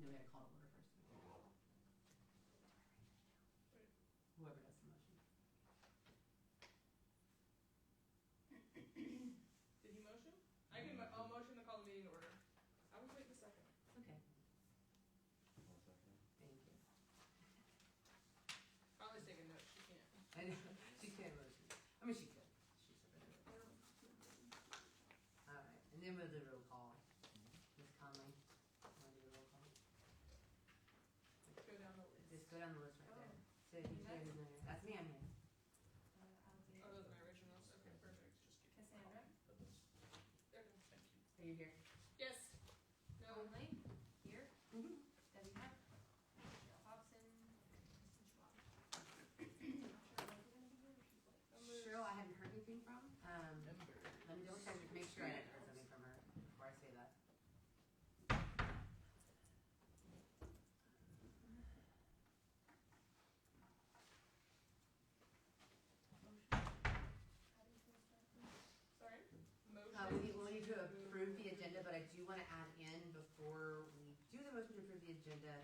then we had to call to order first. Whoever does the motion. Did he motion? I'll motion to call the meeting to order. I will take the second. Okay, One second. thank you. I'll always take a note, she can't. I know, she can't motion. I mean, she could. She's a better. All right, and then we'll do roll call. Ms. Conley, want to do a roll call? Go down the list. Just go down the list right there. So who's here, who's not here? That's me, I'm here. Oh, those are my originals. Okay, perfect. Just keep Cassandra? of those. There it is. Thank you. Are you here? Yes. No. Conley, here. Mm-hmm. Debbie Heck. Cheryl Hobson. Kristen Schwab. Cheryl, I hadn't heard anything from. Let me double check to make sure I hadn't heard something from her before I say that. Sorry? Motion. We need to approve the agenda, but I do want to add in before we do the motion to approve the agenda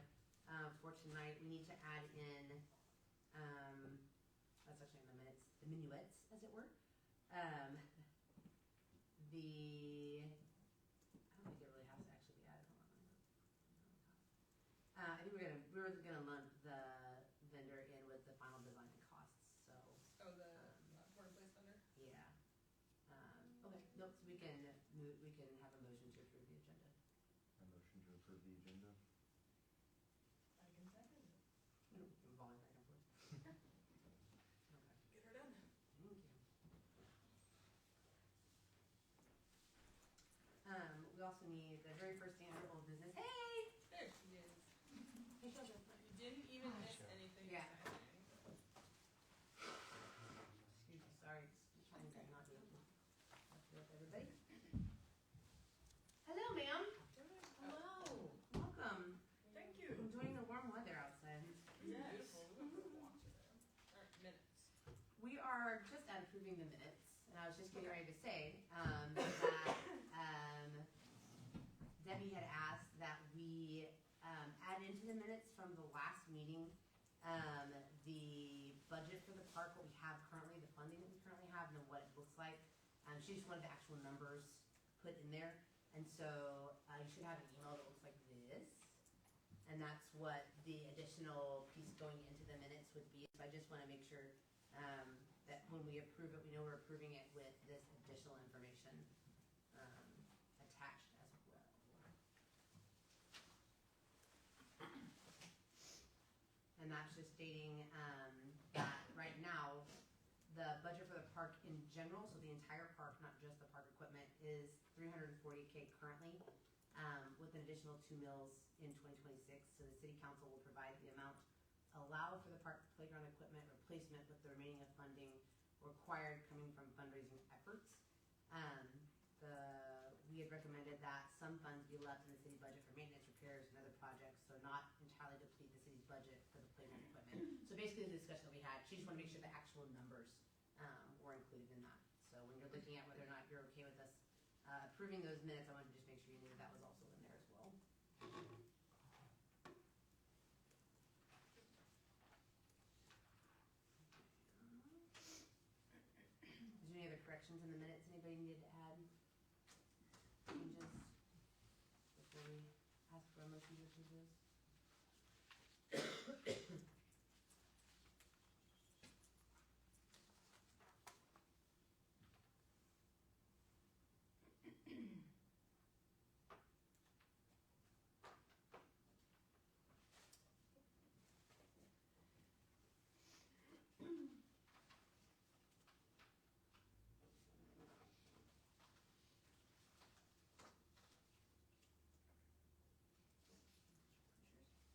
for tonight, we need to add in, that's actually in the minutes, the minuets, as it were. I don't think it really has to actually be added. Hold on, I think we're gonna lump the vendor in with the final design and costs. So. Oh, the porta place vendor? Yeah. Okay. Nope. So we can have a motion to approve the agenda. A motion to approve the agenda. I can second it. Move on back and forth. Okay. Get her done. Thank you. We also need the very first thing under old business. Hey! There she is. Hey, Shelter. You didn't even miss anything. Yeah. exciting. Excuse me. Sorry. Just trying to not be with everybody. Hello, ma'am. Hello. Welcome. Thank you. Enjoying the warm weather outside. Yes. Beautiful. We're going for a walk today. All right, minutes. We are just at approving the minutes, and I was just getting ready to say that Debbie had asked that we add into the minutes from the last meeting the budget for the park, what we have currently, the funding that we currently have, and then what it looks like. She just wanted the actual numbers put in there, and so you should have an email that looks like this. And that's what the additional piece going into the minutes would be. So I just want to make sure that when we approve it, we know we're approving it with this additional information attached as well. And that's just stating that right now, the budget for the park in general, so the entire park, not just the park equipment, is $340K currently. With an additional $2 million in 2026, so the city council will provide the amount allowed for the park playground equipment replacement with the remaining of funding required coming from fundraising efforts. We had recommended that some funds be left in the city budget for maintenance, repairs, and other projects, so not entirely deplete the city's budget for the playground equipment. So basically the discussion that we had, she just wanted to make sure the actual numbers were included in that. So when you're looking at whether or not you're okay with us approving those minutes, I wanted to just make sure you knew that was also in there as well. Is there any other corrections in the minutes anybody needed to add? Changes before we ask for a motion to approve this?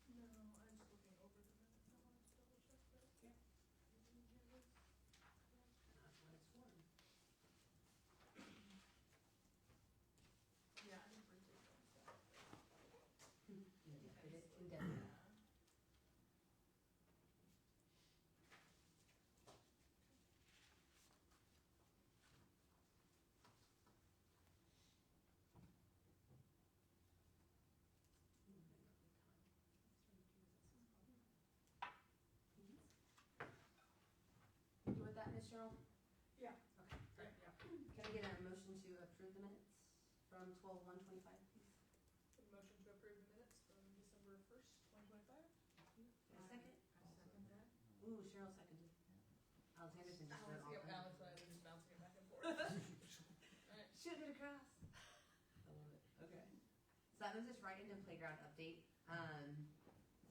No, I'm just looking over the minutes. I wanted to double check that. Yeah. Everything here was That's what it's for. Yeah, I didn't retake that. Indefinite. Cheryl? Yeah. Okay. Right, yeah. Can I get a motion to approve the minutes from 12/1/25, please? Motion to approve the minutes from December 1st, 2025. A second? I second that. Ooh, Cheryl seconded. Alexanderson just went all Yep, done. Alex and I were just bouncing it back and forth. Alright. Shoot it across. I love it. Okay. So that moves us right into playground update.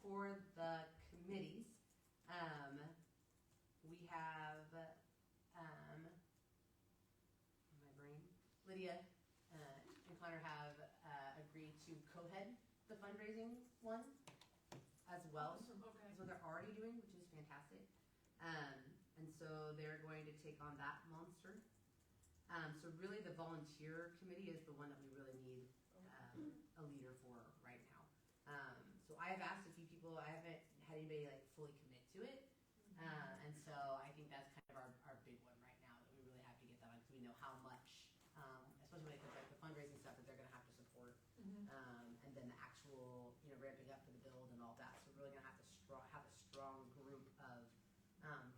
For the committees, we have, my brain, Lydia and Connor have agreed to co-head the fundraising one as well. Okay. That's what they're already doing, which is fantastic. And so they're going to take on that monster. So really the volunteer committee is the one that we really need a leader for right now. So I have asked a few people, I haven't had anybody like fully commit to it. And so I think that's kind of our big one right now that we really have to get that on because we know how much, especially when it comes to like the fundraising stuff that they're going to have to support. And then the actual, ramping up for the build and all that. So we're really going to have to have a strong group of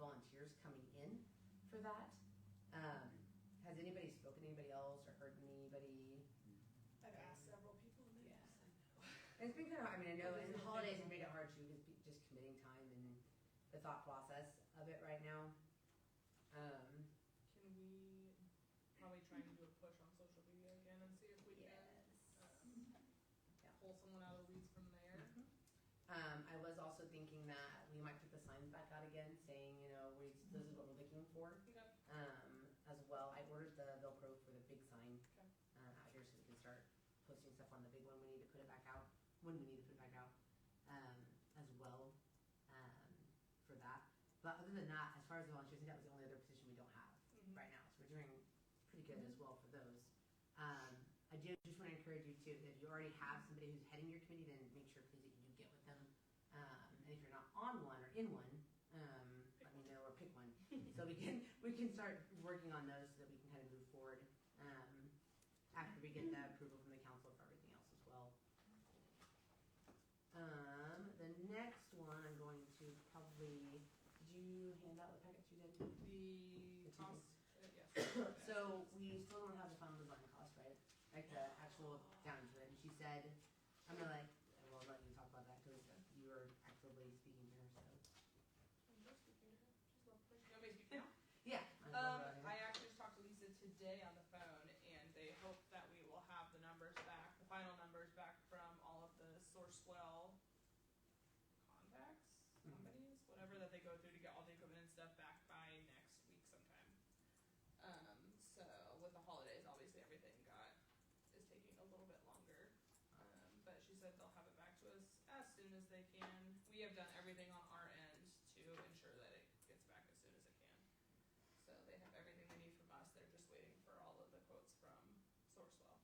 volunteers coming in for that. Has anybody spoken to anybody else or heard anybody? I've asked several people and they just said no. It's been kind of, I know in the holidays it made it hard too, just committing time and the thought process of it right now. Can we probably try and do a push on social media again and see if we can pull someone out of the weeds from there? I was also thinking that we might put the signs back out again saying, this is what we're looking for. Okay. As well. I ordered the Velcro for the big sign Okay. out here so we can start posting stuff on the big one. We need to put it back out when we need to put it back out as well for that. But other than that, as far as the volunteers, I think that was the only other position we don't have right now. So we're doing pretty good as well for those. I do just want to encourage you too, if you already have somebody who's heading your committee, then make sure please that you do get with them. And if you're not on one or in one, let me know or pick one so we can start working on those so that we can kind of move forward after we get the approval from the council for everything else as well. The next one I'm going to probably, did you hand out the packets you did? The cost, yes. So we still don't have the final design cost, right? Like the actual down to it. And she said, I'm gonna well, I'll let you talk about that because you were actively speaking here, so. I'm just speaking to her. She's lovely. You want me to speak now? Yeah. I actually just talked to Lisa today on the phone, and they hope that we will have the numbers back, the final numbers back from all of the Sourcewell contacts, companies, whatever that they go through to get all the equipment and stuff back by next week sometime. So with the holidays, obviously everything is taking a little bit longer. But she said they'll have it back to us as soon as they can. We have done everything on our end to ensure that it gets back as soon as it can. So they have everything they need from us. They're just waiting for all of the quotes from Sourcewell.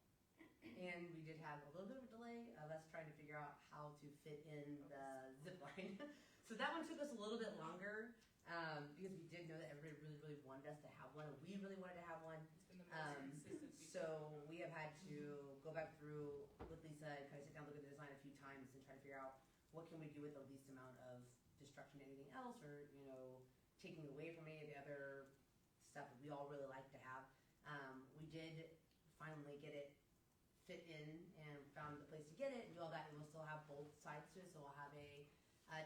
And we did have a little bit of a delay of us trying to figure out how to fit in the zip line. So that one took us a little bit longer because we did know that everybody really, really wanted us to have one. We really wanted to have one. It's been the most consistent feature. So we have had to go back through with Lisa and kind of sit down, look at the design a few times and try to figure out what can we do with the least amount of destruction to anything else or, taking away from any of the other stuff that we all really like to have. We did finally get it fit in and found the place to get it and do all that, and we'll still have both sides to it. So we'll have a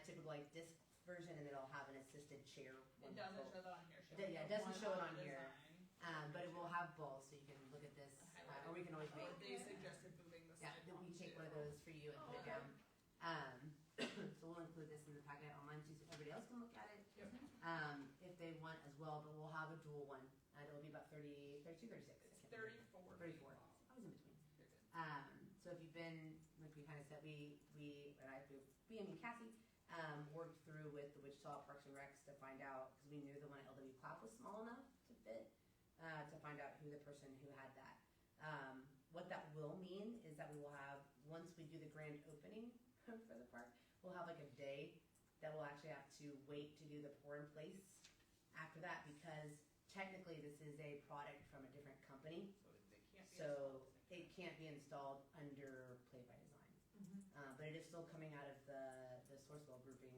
typical like disc version, and then it'll have an assisted chair. It doesn't show that on here. Yeah, it doesn't show it on here. Design. But it will have both, so you can look at this, or we can always make. They suggested moving the Yeah, slide then we one take too. one of those for you and put it down. So we'll include this in the packet online so everybody else can look at it. Yep. If they want as well, but we'll have a dual one. It will be about 32, 36. It's 34. 34. I was in between. You're good. So if you've been, like we kind of said, we and Cassie worked through with the Wichita Parks and Recs to find out, because we knew the one at LW Clap was small enough to fit, to find out who the person who had that. What that will mean is that we will have, once we do the grand opening for the park, we'll have like a day that we'll actually have to wait to do the pour in place after that, because technically this is a product from a different company. So they can't be So installed it at the same can't be installed under Play by Design. But it is still coming out of the Sourcewell grouping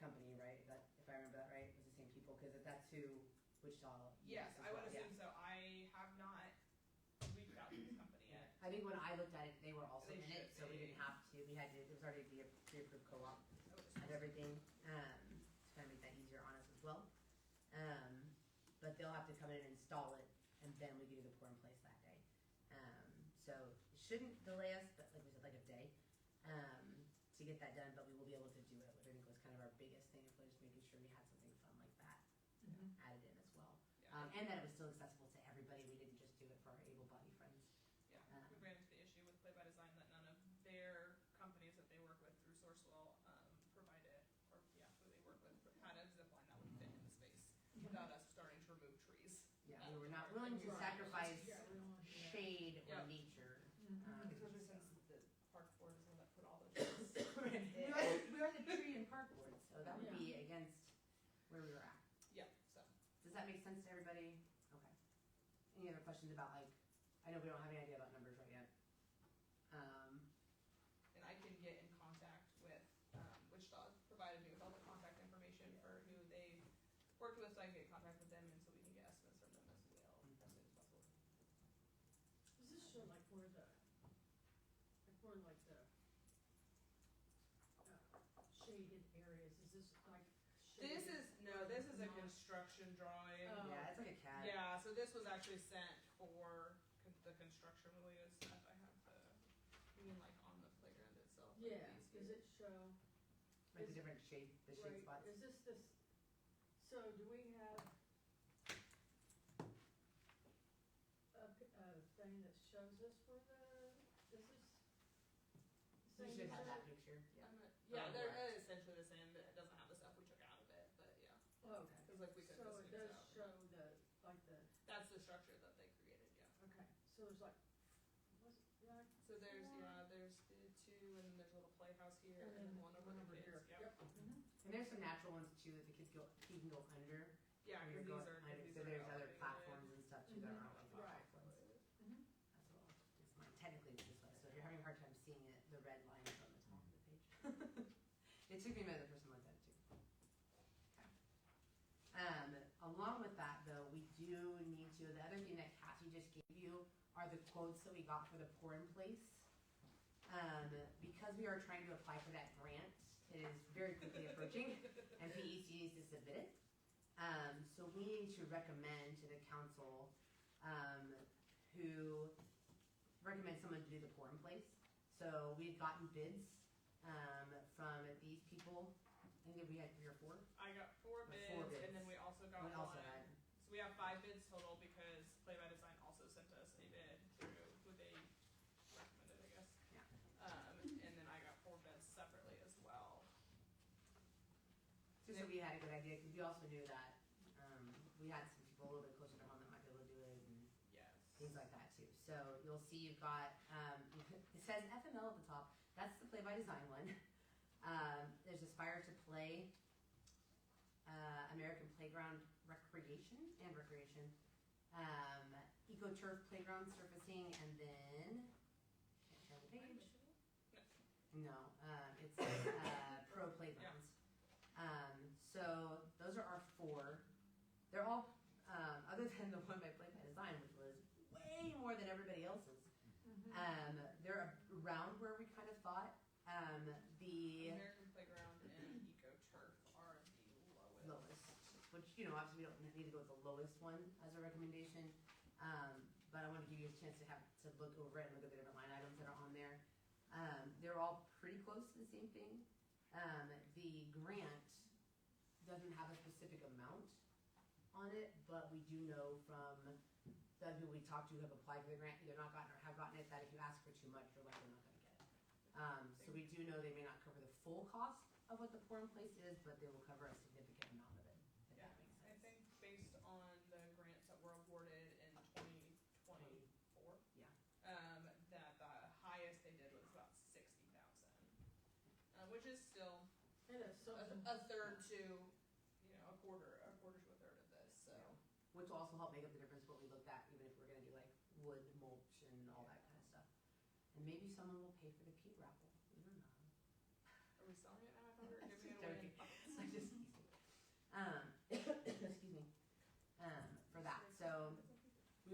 company, right? That, if I remember that right, it was the same people, because that's who Wichita. Yes, as I would well, yeah. assume so. I have not reached out to this company yet. I think when I looked at it, they were also They in it, should so we be. didn't have to, it was already the pre-approved co-op I would assume and so. everything, to kind of make that easier on us as well. But they'll have to come in and install it, and then we can do the pour in place that day. So it shouldn't delay us, but like we said, like a day, to get that done, but we will be able to do it, which I think was kind of our biggest thing, was just making sure we had something fun like that added in as well. Yeah. And that it was still accessible to everybody, we didn't just do it for our able-bodied friends. Yeah, we ran into the issue with Play by Design that none of their companies that they work with through Sourcewell provide it, or yeah, who they work with had a zip line that would fit in the space without us starting to remove trees. Yeah, we were not willing to Right. sacrifice Yeah, we don't want to do that. shade or Yep. nature. Especially since the park board is the one that put all the trees. We are the tree and park board, so that would be against where we were at. Yep, so. Does that make sense to everybody? Okay. Any other questions about I know we don't have any idea about numbers right yet. And I can get in contact with Wichita, provided me with all the contact information for who they've worked with, so I can get in contact with them, and so we can get estimates from them as well, as soon as possible. Does this show like where the shaded areas, is this like shaded? This is a construction drawing. Oh. Yeah, it's like a CAD. Yeah, so this was actually sent for the construction related stuff. I have you mean like on the playground itself? like Yeah, these does here? it show, Like the different shade, the shade right, spots. is this, so do we have a thing that shows us where is this? You should have that picture. Yeah. Yeah, Oh, they're right. essentially the same, but it doesn't have the stuff we took out of it, but yeah. Oh, okay. Because like we took So this it does out. show That's the structure that they created, yeah. okay, so there's like, like, So there's the two, and then there's a little playhouse here, and and then then one over the here, kids. Yep. And there's some natural ones too that the kids you can go under. Yeah, when because you're these going are under. these So are there's other elevated. platforms and stuff too that are like Right. platforms Mhm. as well. It's mine. Technically it's this way, so if you're having a hard time seeing it, the red line is on the top of the page. It took me a minute, the person looked at it too. Okay. Along with that though, we do need to, the other thing that Cassie just gave you are the quotes that we got for the pour in place. Because we are trying to apply for that grant, it is very quickly approaching, and PEC needs to submit it. So we need to recommend to the council, who recommend someone to do the pour in place. So we've gotten bids, from these people. I think we had 3 or 4. I got 4 bids, Four bids. and then we also got We also one. had, So we have 5 bids total because Play by Design also sent us a bid through who they recommended, I guess. Yeah. And then I got 4 bids separately as well. just so we had a good idea, because we also knew that, we had some people a little bit closer to home that might be able to do it and Yes. things like that too. So you'll see you've got, it says FML at the top. That's the Play by Design one. There's Aspire to Play, American Playground Recreation, EcoTurf Playground Surfacing, and then, can't turn the page. No, it's Pro Playgrounds. So those are our 4. They're all, other than the one by Play by Design, which was way more than everybody else's. They're around where we kind of thought. The American Playground and EcoTurf are the lowest. lowest, which, obviously we don't need to go with the lowest one as a recommendation. But I want to give you a chance to look over it and look at the different line items that are on there. They're all pretty close to the same thing. The grant doesn't have a specific amount on it, but we do know from the people we talked to who have applied for the grant, either not gotten or have gotten it, that if you ask for too much, you're likely not going to get it. So we do know they may not cover the full cost of what the pour in place is, but they will cover a significant amount of it, if Yeah, that makes I sense. think based on the grants that were awarded in 2024, Yeah. That the highest they did was about 60,000, which is still It is so. a third to, a quarter to a third of this. So Which will also help make up the difference what we looked at, even if we're gonna do like wood mulch and all that kind of stuff. And maybe someone will pay for the Pete raffle, we don't know. are we selling it now? I thought we were Just giving it away. joking. I'm just teasing. Excuse me.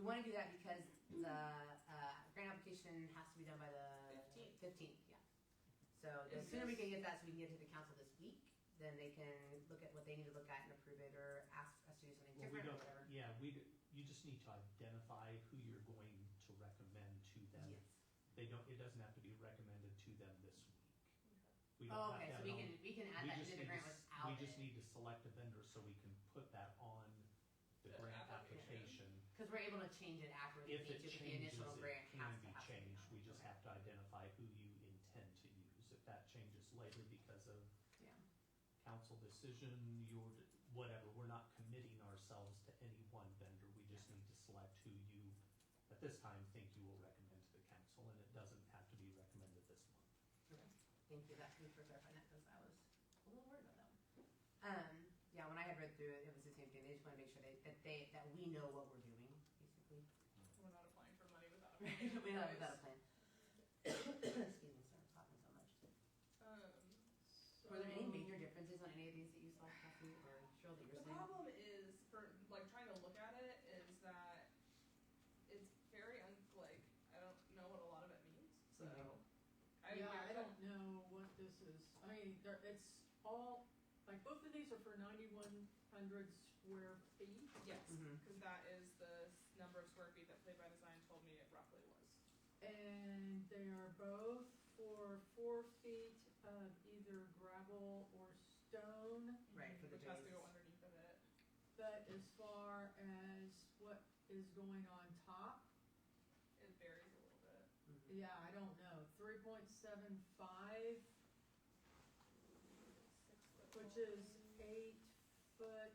we wanna do that because the, grant application has to be done by the 15th, yeah. So the Is sooner we this- can get that, so we can get it to the council this week, then they can look at what they need to look at and approve it, or ask us to do something Well, we different or don't, whatever. yeah, you just need to identify who you're going to recommend to them. Yes. They don't, it doesn't have to be recommended to them this week. We don't Oh, have okay, to so have we it on- can, we can add we that just into the need to grant s- without We it. just need to select a vendor so we can put that on the The grant application. application. Cause we're able to change it after we If need it to, but the changes, initial it grant can has to be have something changed, on we it. just Okay. have to identify who you intend to use. If that changes later because of Yeah. council decision, your, whatever, we're not committing ourselves to any one vendor, we just need to select who you, at this time, think you will recommend to the council, and it doesn't have to be recommended this month. Okay. Thank you, thanks for clarifying that, cause I was a little worried about that one. Yeah, when I had read through it, it was the same thing, they just wanna make sure that we know what we're doing, basically. We're not applying for money without a We plan. don't have a plan. Excuse me, sorry, I'm coughing so much. Were there any major differences on any of these that you saw, Kathy, or Cheryl, that you're The saying? problem is, for, like, trying to look at it, is that it's very, like, I don't know what a lot of it means, so. Mhm. I don't know what this is. I mean, it's all, like, both of these are for 9,100 square feet. Yes, Mhm. cause that is the number of square feet that Play by Design told me it roughly was. And they are both for 4 feet of either gravel or stone. Right, for the Which has to base. go underneath of it. But as far as what is going on top, It varies a little bit. Mhm. yeah, I don't know. 3.75, 6 foot which tall. is 8 foot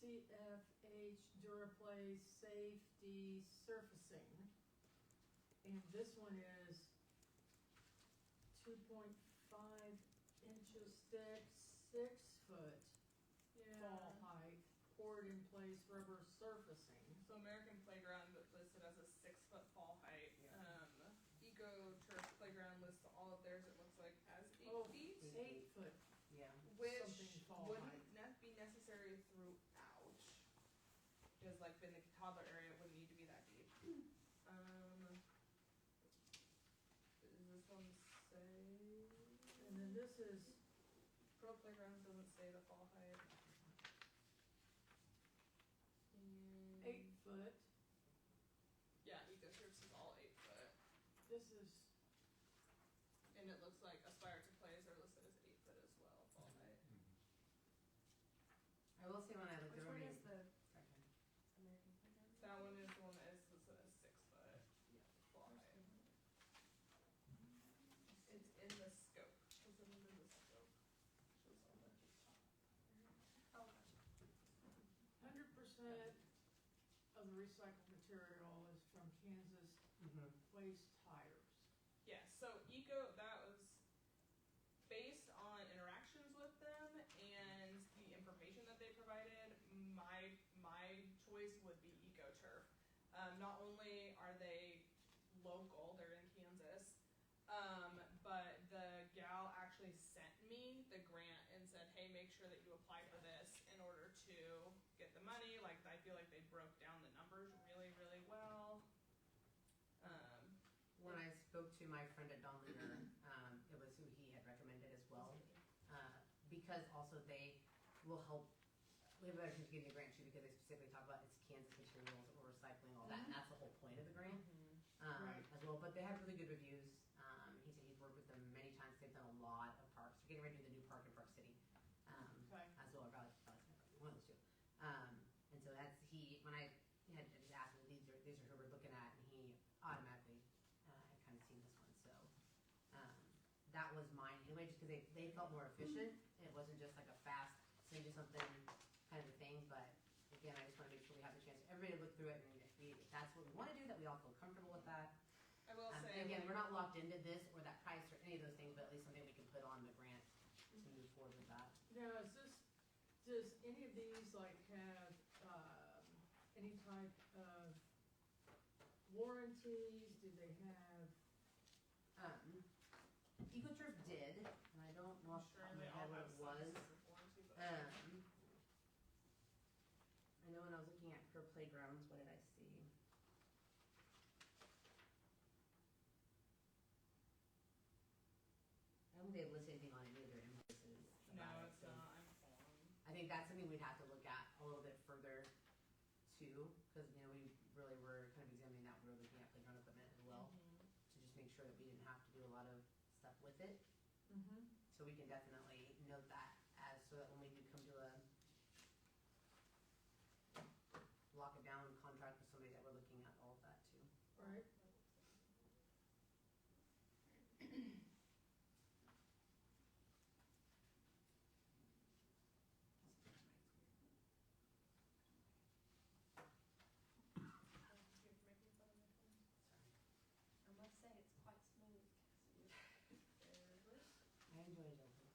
CFH Duraplace safety surfacing. And this one is 2.5 inches thick, 6 foot fall height, poured in place rubber surfacing. So American Playground listed as a 6 foot fall height. Yeah. Eco Turf Playground lists all of theirs, it looks like, as 8 Oh, feet, 8 foot, Yeah. which something fall wouldn't height. be necessary throughout. Because like in the toddler area, it wouldn't need to be that deep. Does this one say? And then this is Pro Playgrounds doesn't say the fall height. And 8 foot. yeah, Eco Turfs is all 8 foot. This is, And it looks like Aspire to Plays are listed as 8 foot as well, fall height. I will say when I looked Which over. one your- is the Sorry, Ken. American Playground? That one is the one that is listed as 6 foot fall height. It's in the scope. Was it under the scope? Shows on the top. Oh, gotcha. 100% of the recycled material is from Kansas Mhm. waste tires. Yes, so that was based on interactions with them and the information that they provided. My choice would be EcoTurf. Not only are they local, they're in Kansas, but the gal actually sent me the grant and said, hey, make sure that you apply for this in order to get the money. Like, I feel like they broke down the numbers really, really well. When I spoke to my friend at Don Leader, it was who he had recommended as well. Because also they will help, we have a better chance of getting the grant too, because they specifically talk about it's Kansas materials or recycling, all that, and that's the whole point of the grant. Right. As well, but they have really good reviews. He said he's worked with them many times, they've done a lot of parks, they're getting ready to do the new park in Park City. Okay. As well, or Valley Smith Park, one of those two. And so that's, when I had just asked him, these are who we're looking at, and he automatically, had kind of seen this one, so. That was mine anyway, just cause they felt more efficient, and it wasn't just like a fast, send you something kind of a thing, but again, I just wanna make sure we have the chance, everybody to look through it, and if that's what we wanna do, that we all feel comfortable with that. I will say. And again, we're not locked into this or that price or any of those things, but at least something we can put on the grant to move forward with that. Now, does any of these like have, any type of warranties? Do they have, EcoTurf did, and I don't know off the Sure, top of my they head all what have it some was. sort of warranty, but. I know when I was looking think that's something we'd have to look at a little bit further too, cause you know, we really were kind of examining that, we were looking at playground equipment as well, to just make sure that we didn't have to do a lot of stuff with it. Mm-hmm. So we can definitely note that as, so that when we do come to lock it down contract with somebody, that we're looking at all of that too. Right. I must say, it's quite smooth, Cassie. I enjoy jumping.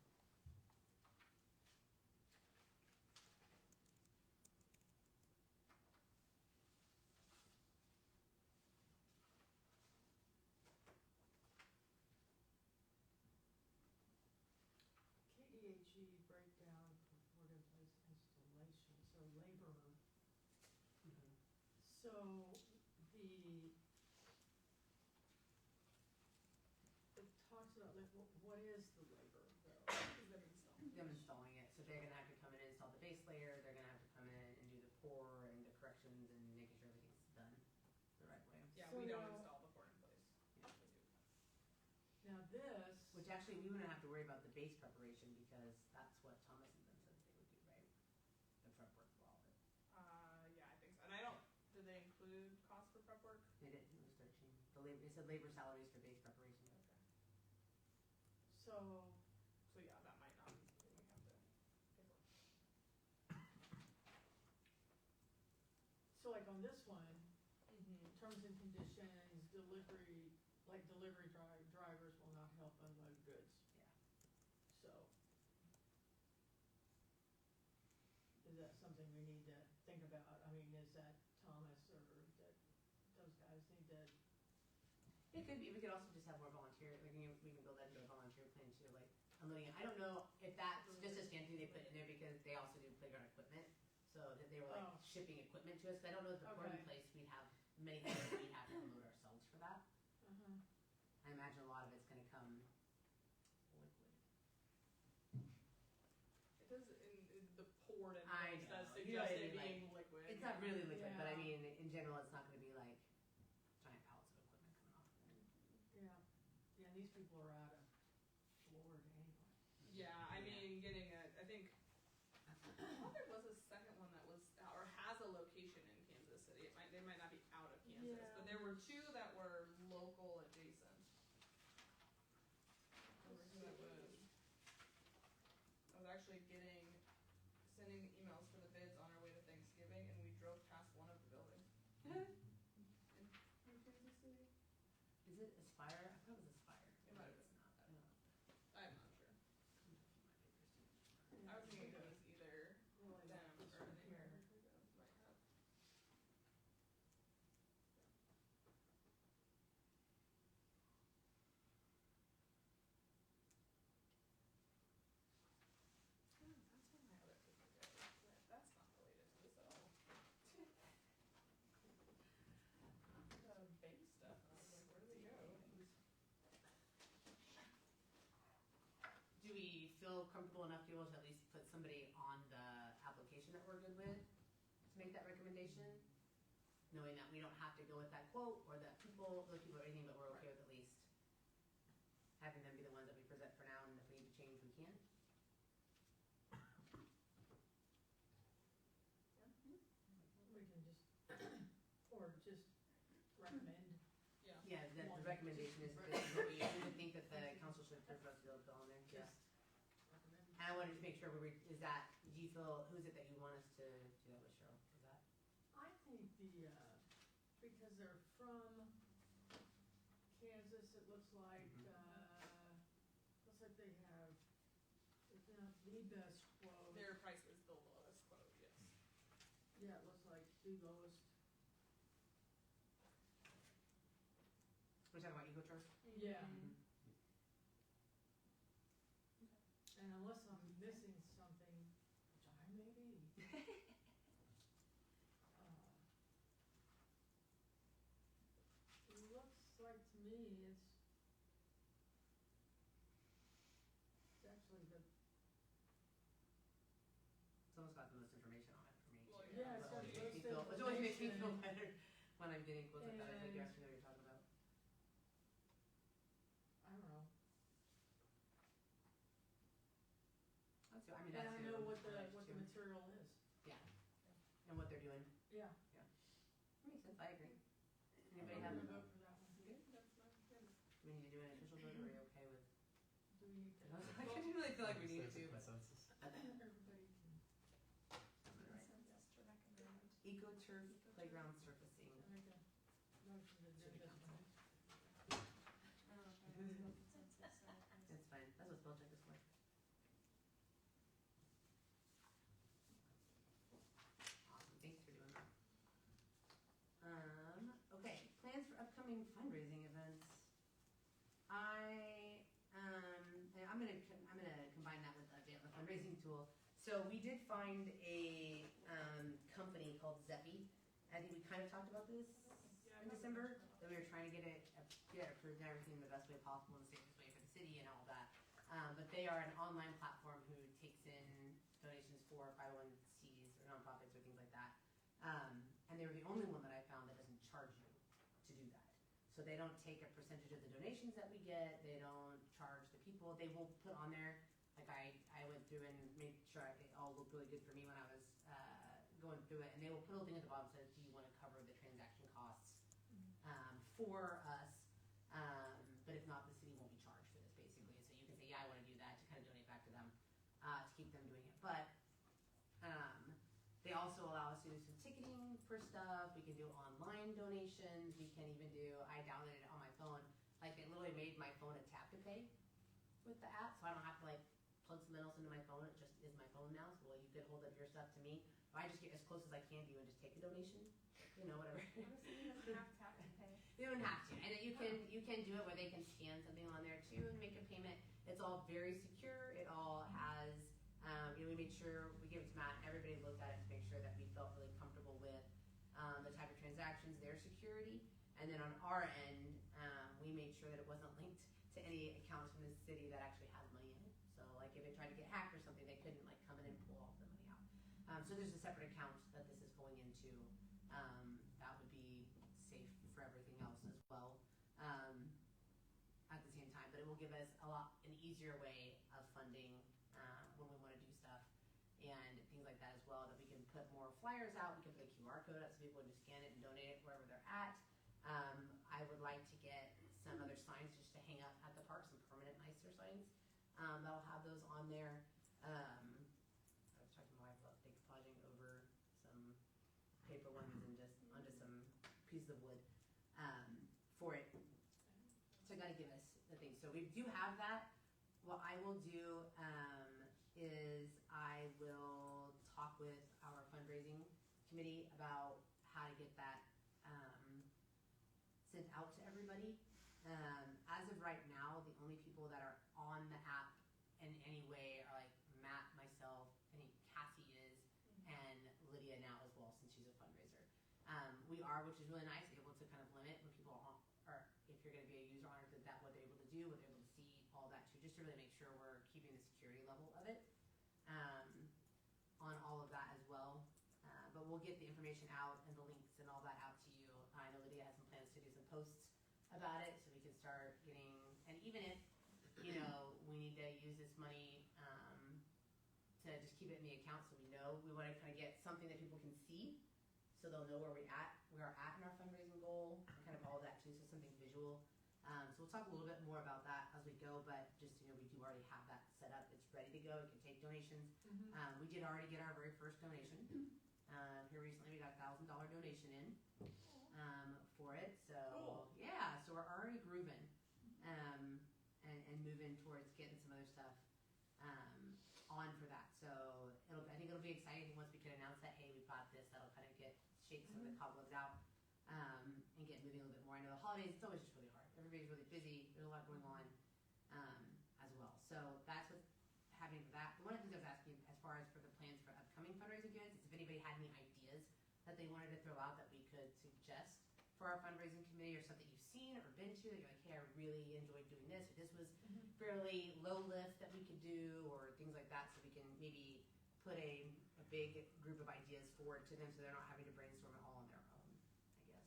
KDHE breakdown for port in place installation, so labor. Mhm. So it talks about like, what is the labor though? Them installing it, so they're gonna have to come in and install the base layer, they're gonna have to come in and do the pour and the corrections and making sure everything's done the right way. Yeah, So we don't now- install the port in place. Yeah. We do. Now this. Which actually, we wouldn't have to worry about the base preparation, because that's what Thomas and them said they would do, right? The prep work for all of it. Yeah, I think so. And I don't, did they include cost for prep work? They did, it was 13. The labor, it said labor salaries for base preparation. So, So yeah, that might not be something we have to pay for. so like on this one, Mm-hmm. terms and conditions, delivery, like delivery drivers will not help unload goods. Yeah. So. Is that something we need to think about? I mean, is that Thomas or that those guys need to? It could be, we could also just have more volunteer, like, we can build that into a volunteer plan too, like, unloading it. I don't know if that's just a standard they put in there because they also do playground equipment, so that they were like Oh. shipping equipment to us, 'cause I don't know if the port in Okay. place, we'd have many things that we'd have to unload ourselves for that. Uh-huh. I imagine a lot of it's gonna come liquid. It does, in the port and I place does know. You know suggest what I it mean, being liquid. It's not really liquid, but I Yeah. mean, in general, it's not gonna be like giant pallets of equipment coming off. Yeah. Yeah, these people are out of Florida anyway. Yeah, I mean, getting a, I think, I thought there was a second one that was, or has a location in Kansas City. They might not be out of Kansas, Yeah. but there were two that were local adjacent. I Let's remember who that see. was. I was actually sending emails for the bids on our way to Thanksgiving, and we drove past one of the buildings in Kansas City. Is it Aspire? I thought it was Aspire. It might have Maybe it's not. I don't know. I'm not sure. Yeah, I was thinking it okay. was either Really them like this or one the here. American Freedom might have. Oh, that's where my other paper goes. That's not related to this at all. The base stuff, and I was like, where did it go? Do we feel comfortable enough to be able to at least put somebody on the application that we're good with to make that recommendation? Knowing that we don't have to go with that quote or that those people or anything, but we're okay with at least having them be the ones that we present for now, and if we need to change, we can. We can just, or just recommend. Yeah. Yeah, the One. recommendation is, this is what we would think that the council should approve us to be able to go on there. Yeah. Just recommend. And I wanted to make sure is that, do you feel, who's it that you want us to do that with, Cheryl? Is that? I think because they're from Kansas, it looks like, looks like they have, if not the best quote. Their price is the lowest quote, yes. Yeah, it looks like the lowest. We're talking about EcoCharge? Yeah. Mhm. And unless I'm missing something, which I may be. It looks like to me it's actually the, So Yeah, it's got Which most makes me feel, which always makes me feel information. better when I'm getting quotes like that, I think you And- actually know what you're talking about. I don't know. That's, I mean, And that's I who know what I like the too. material is. And what they're doing. Yeah. Makes sense, I agree. Anybody I'm have, gonna vote for that one. Good. That's my good. do we need to do an official vote, or are you okay with? Do we need to? I really feel like we need There's a to, but. consensus. Everybody can. Consensus to recommend. Eco-turf playground surfacing. I make a motion to do this one. I don't know if I have a consensus, so. It's fine, that's what spell check is for. Awesome, thanks for doing that. Okay, plans for upcoming fundraising events. I'm gonna combine that with update on the fundraising tool. So we did find a, company called Zeppi. I think we kind of talked about this Yeah, in I December, remember. that we were trying to get it approved and everything the best way possible and the safest way for the city and all that. But they are an online platform who takes in donations for 501Cs or nonprofits or things like that. And they were the only one that I found that doesn't charge you to do that. So they don't take a percentage of the donations that we get, they don't charge the people, they will put on there, like I went through and made sure it all looked really good for me when I was going through it, and they will put a little thing at the bottom that says, do you want to cover the transaction costs for us, but if not, the city won't be charged for this basically. So you can say, yeah, I want to do that to kind of donate back to them, to keep them doing it. But they also allow us to do some ticketing for stuff, we can do online donations, we can even do, I downloaded it on my phone, like it literally made my phone a tap to pay with the app, so I don't have to like plug something else into my phone, it just is my phone now, so you could hold up your stuff to me. I just get as close as I can to you and just take a donation, you know, whatever. Honestly, you don't have to pay. You don't have to, and you can do it where they can scan something on there too and make a payment. It's all very secure. It all has, we made sure we gave it to Matt. Everybody looked at it to make sure that we felt really comfortable with the type of transactions, their security, and then on our end, we made sure that it wasn't linked to any accounts from the city that actually has money in it. So like if it tried to get hacked or something, they couldn't like come in and pull all the money out. So there's a separate account that this is going into. That would be safe for everything else as well. At the same time, but it will give us an easier way of funding when we want to do stuff and things like that as well. That we can put more flyers out. We can put a QR code out so people can just scan it and donate it wherever they're at. I would like to get some other signs just to hang up at the park, some permanent nicer signs that'll have those on there. I was talking to my wife about decoupaging over some paper ones and just onto some pieces of wood for it. So I gotta give us the thing. So we do have that. What I will do is I will talk with our fundraising committee about how to get that sent out to everybody. As of right now, the only people that are on the app in any way are like Matt, myself, I think Cassie is, and Lydia now as well since she's a fundraiser. We are, which is really nice, able to kind of limit when people are, or if you're going to be a user on it, that what they're able to do, what they're able to see, all that too, just to really make sure we're keeping the security level of it on all of that as well. But we'll get the information out and the links and all that out to you. I know Lydia has some plans to do some posts about it, so we can start getting, and even if, we need to use this money to just keep it in the account so we know, we want to kind of get something that people can see so they'll know where we are at in our fundraising goal, and kind of all that too, so something visual. So we'll talk a little bit more about that as we go, but just we do already have that set up. It's ready to go. It can take donations. We did already get our very first donation. Here recently we got a $1,000 donation in for it. So Cool. Yeah, so we're already grooving and moving towards getting some other stuff on for that. So I think it'll be exciting once we can announce that, hey, we've got this. That'll kind of shake some of the cobwebs out and get moving a little bit more. I know the holidays, it's always just really hard. Everybody's really busy. There's a lot going on as well. So that's what's happening for that. One of the things I was asking as far as for the plans for upcoming fundraising events is if anybody had any ideas that they wanted to throw out that we could suggest for our fundraising committee, or something you've seen or been to that you're like, hey, I really enjoyed doing this, or this was fairly low lift that we could do, or things like that, so we can maybe put a big group of ideas forward to them so they're not having to brainstorm it all on their own, I guess.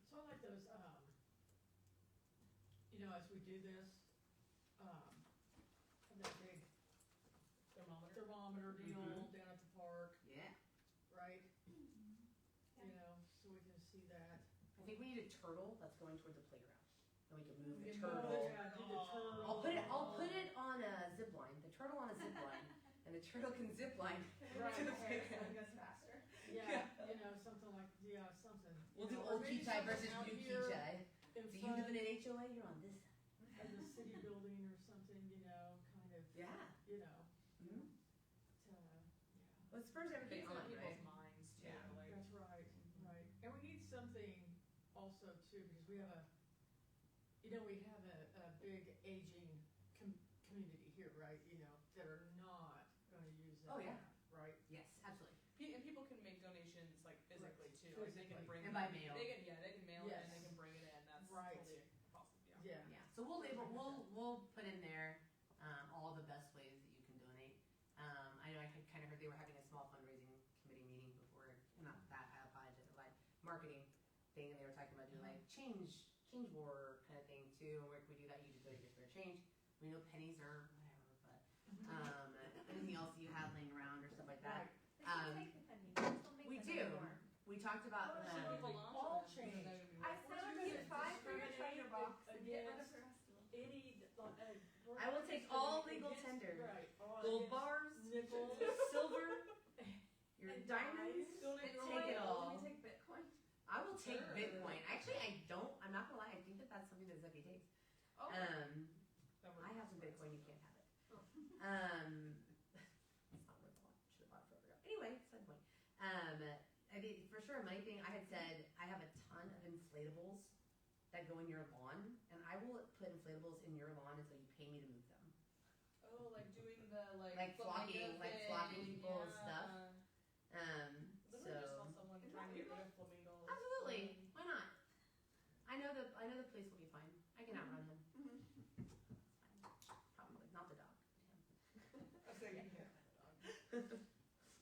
So I like those, as we do this, that big thermometer deal Mhm. down at the park, Yeah. right? So we can see that. I think we need a turtle that's going toward the playground. And we can move the Yeah, turtle. yeah, do the turtle. I'll put it on a zip line, the turtle on a zip line, and the turtle can zip line Right. to the Okay, playground. I guess faster. Yeah, something like, something. We'll do Or old maybe Kechi versus something out new here Kechi. in So you front live in an HOA, you're on this side. of the city building or something, kind of, Yeah. Mm-hmm. Well, it spurs everything Keeps it on, in people's right? minds too, Yeah. like. That's right, right. And we need something also too, because we have a big aging community here, right? That are not gonna use that Oh, yeah. app, right? Yes, absolutely. And people can make donations like physically too, like they can Physically. bring. And by mail. They can mail it and they Yes. can bring it in, that's Right. totally possible, Yeah. Yeah. So we'll put in there all the best ways that you can donate. I know I had kind of heard they were having a small fundraising committee meeting before, not that, I apologize, like marketing thing, and they were talking about doing like change war kind of thing too. And where can we do that? You just go to your spare change. We know pennies are whatever, but anything else you have laying around or stuff like that. They should take the penny, just don't make We them do. anymore. We talked about So the. if a launch all event, change. that would be I worth it. said We're give gonna 5 for your treasure discriminate box and get rid of against the rest of them. we're I will not take all discriminating legal against- tender. Right. all Gold against bars, Nickels. silver, your And diamonds. Donate and your take it oil. all. Let me take Bitcoin. I will take Sure. Bitcoin. Actually, I'm not gonna lie. I think that's something that Zebby takes. Oh. I have some Bitcoin. You can't have it. It's not worth a lot. Should have bought it forever ago. Anyway, side point. I think for sure my thing. I had said I have a ton of inflatables that go in your lawn, and I will put inflatables in your lawn until you pay me to move them. Oh, like doing the Like flocking people and stuff. Literally just saw So someone Is trying that to get legal? rid of flamingos. absolutely, why not? I know the place will be fine. I can outrun him. Mhm. It's fine. Probably not the dog. I was thinking,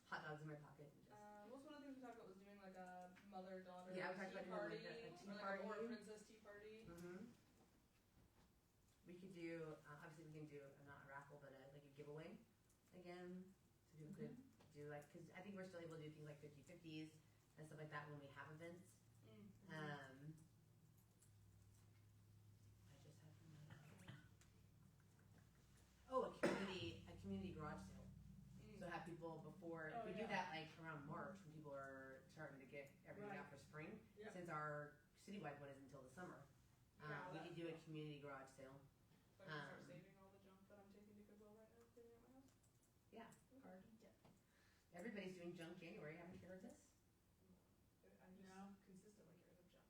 Hot dogs in my pocket. And just, what's one of the things we talked about was doing like a mother-daughter Yeah, we talked tea about party, doing like a tea or like party. a or princess tea party. We could do obviously we can do not a raffle but like a giveaway again to do good do like because I think we're still able to do things like 50/50s and stuff like that when we have events. I just had a community garage sale. So have people before if we do that like around March when people are starting to get everything out for spring. Yep. Since our citywide one is until the summer, we could do a community garage sale. So I can start saving all the junk that I'm taking to Goodwill right now, cleaning out my house. Yeah, hard. Everybody's doing junk January. Haven't you heard this? I just No. consistently get rid of junk.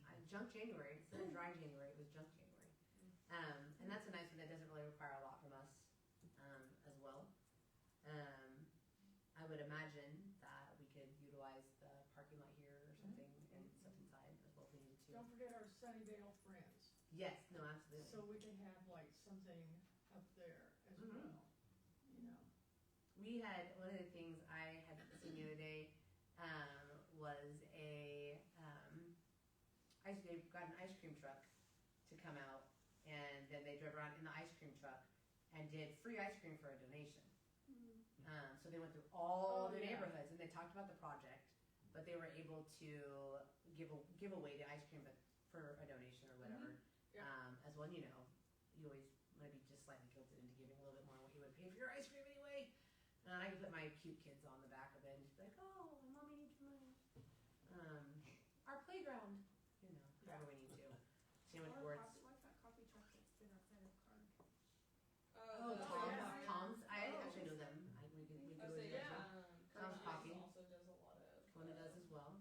I junk January instead of dry January. It was junk January, and that's a nice one that doesn't really require a lot from us as well. I would imagine that we could utilize the parking lot here or something and stuff inside as well if we needed to. Don't forget our Sunnyvale friends. Yes, no, absolutely. So we can have like something up there as well, We had one of the things I had seen the other day was they got an ice cream truck to come out, and then they drove around in the ice cream truck and did free ice cream for a donation. So they went through all the neighborhoods and they talked about the project, but they were able to give away the ice cream, but for a donation or whatever. As well, you always want to be just slightly guilted into giving a little bit more than what you would pay for your ice cream anyway. And I can put my cute kids on the back of it and just be like, oh, mommy needs your money. Our playground, whatever we need to. Sandwich boards. What's that coffee truck that's been outside of Carg? Oh, Tom's. I actually know them. We could I was always saying, mention. Tom's Coffee. also does a lot of. Kona does as well.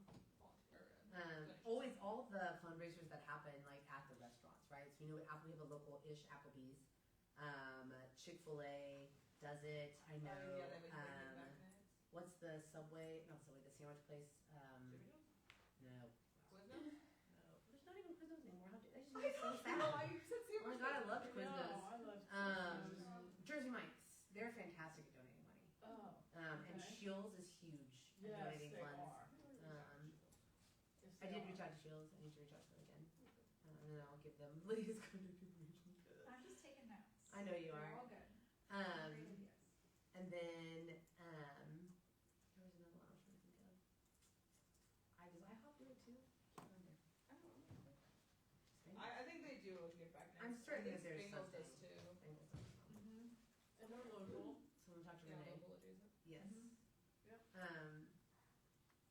Donations. Always all the fundraisers that happen like at the restaurants, right? So we have a local-ish Applebee's. Chick-fil-A does it. I know. Yeah, they would magnets. What's the Subway? Not Subway. The sandwich place. Jimmy John's? No. Quiznos? No. There's not even Quiznos anymore. How do they just make it so sad? No, you said Oh my god, I love No, Quiznos. I love Quiznos. Jersey Mike's. They're fantastic at Yes, donating they funds. are. Yes, I they did are. reach out to Shields, I need to reach out to them again, and then I'll give them Lydia's contact information. I'm just taking notes. I know you They're are. all good. Um, Great ideas. and then, there was another one I was trying to think of. Does IHOP do it too? I wonder. I don't know. Spain? I think they do give back next. I'm certain I that think there's Spangles something. does too. Bengals does. Mhm. And they're local. Someone talked to Yeah, Renee. local adjacent. Yes. Mhm. Yep.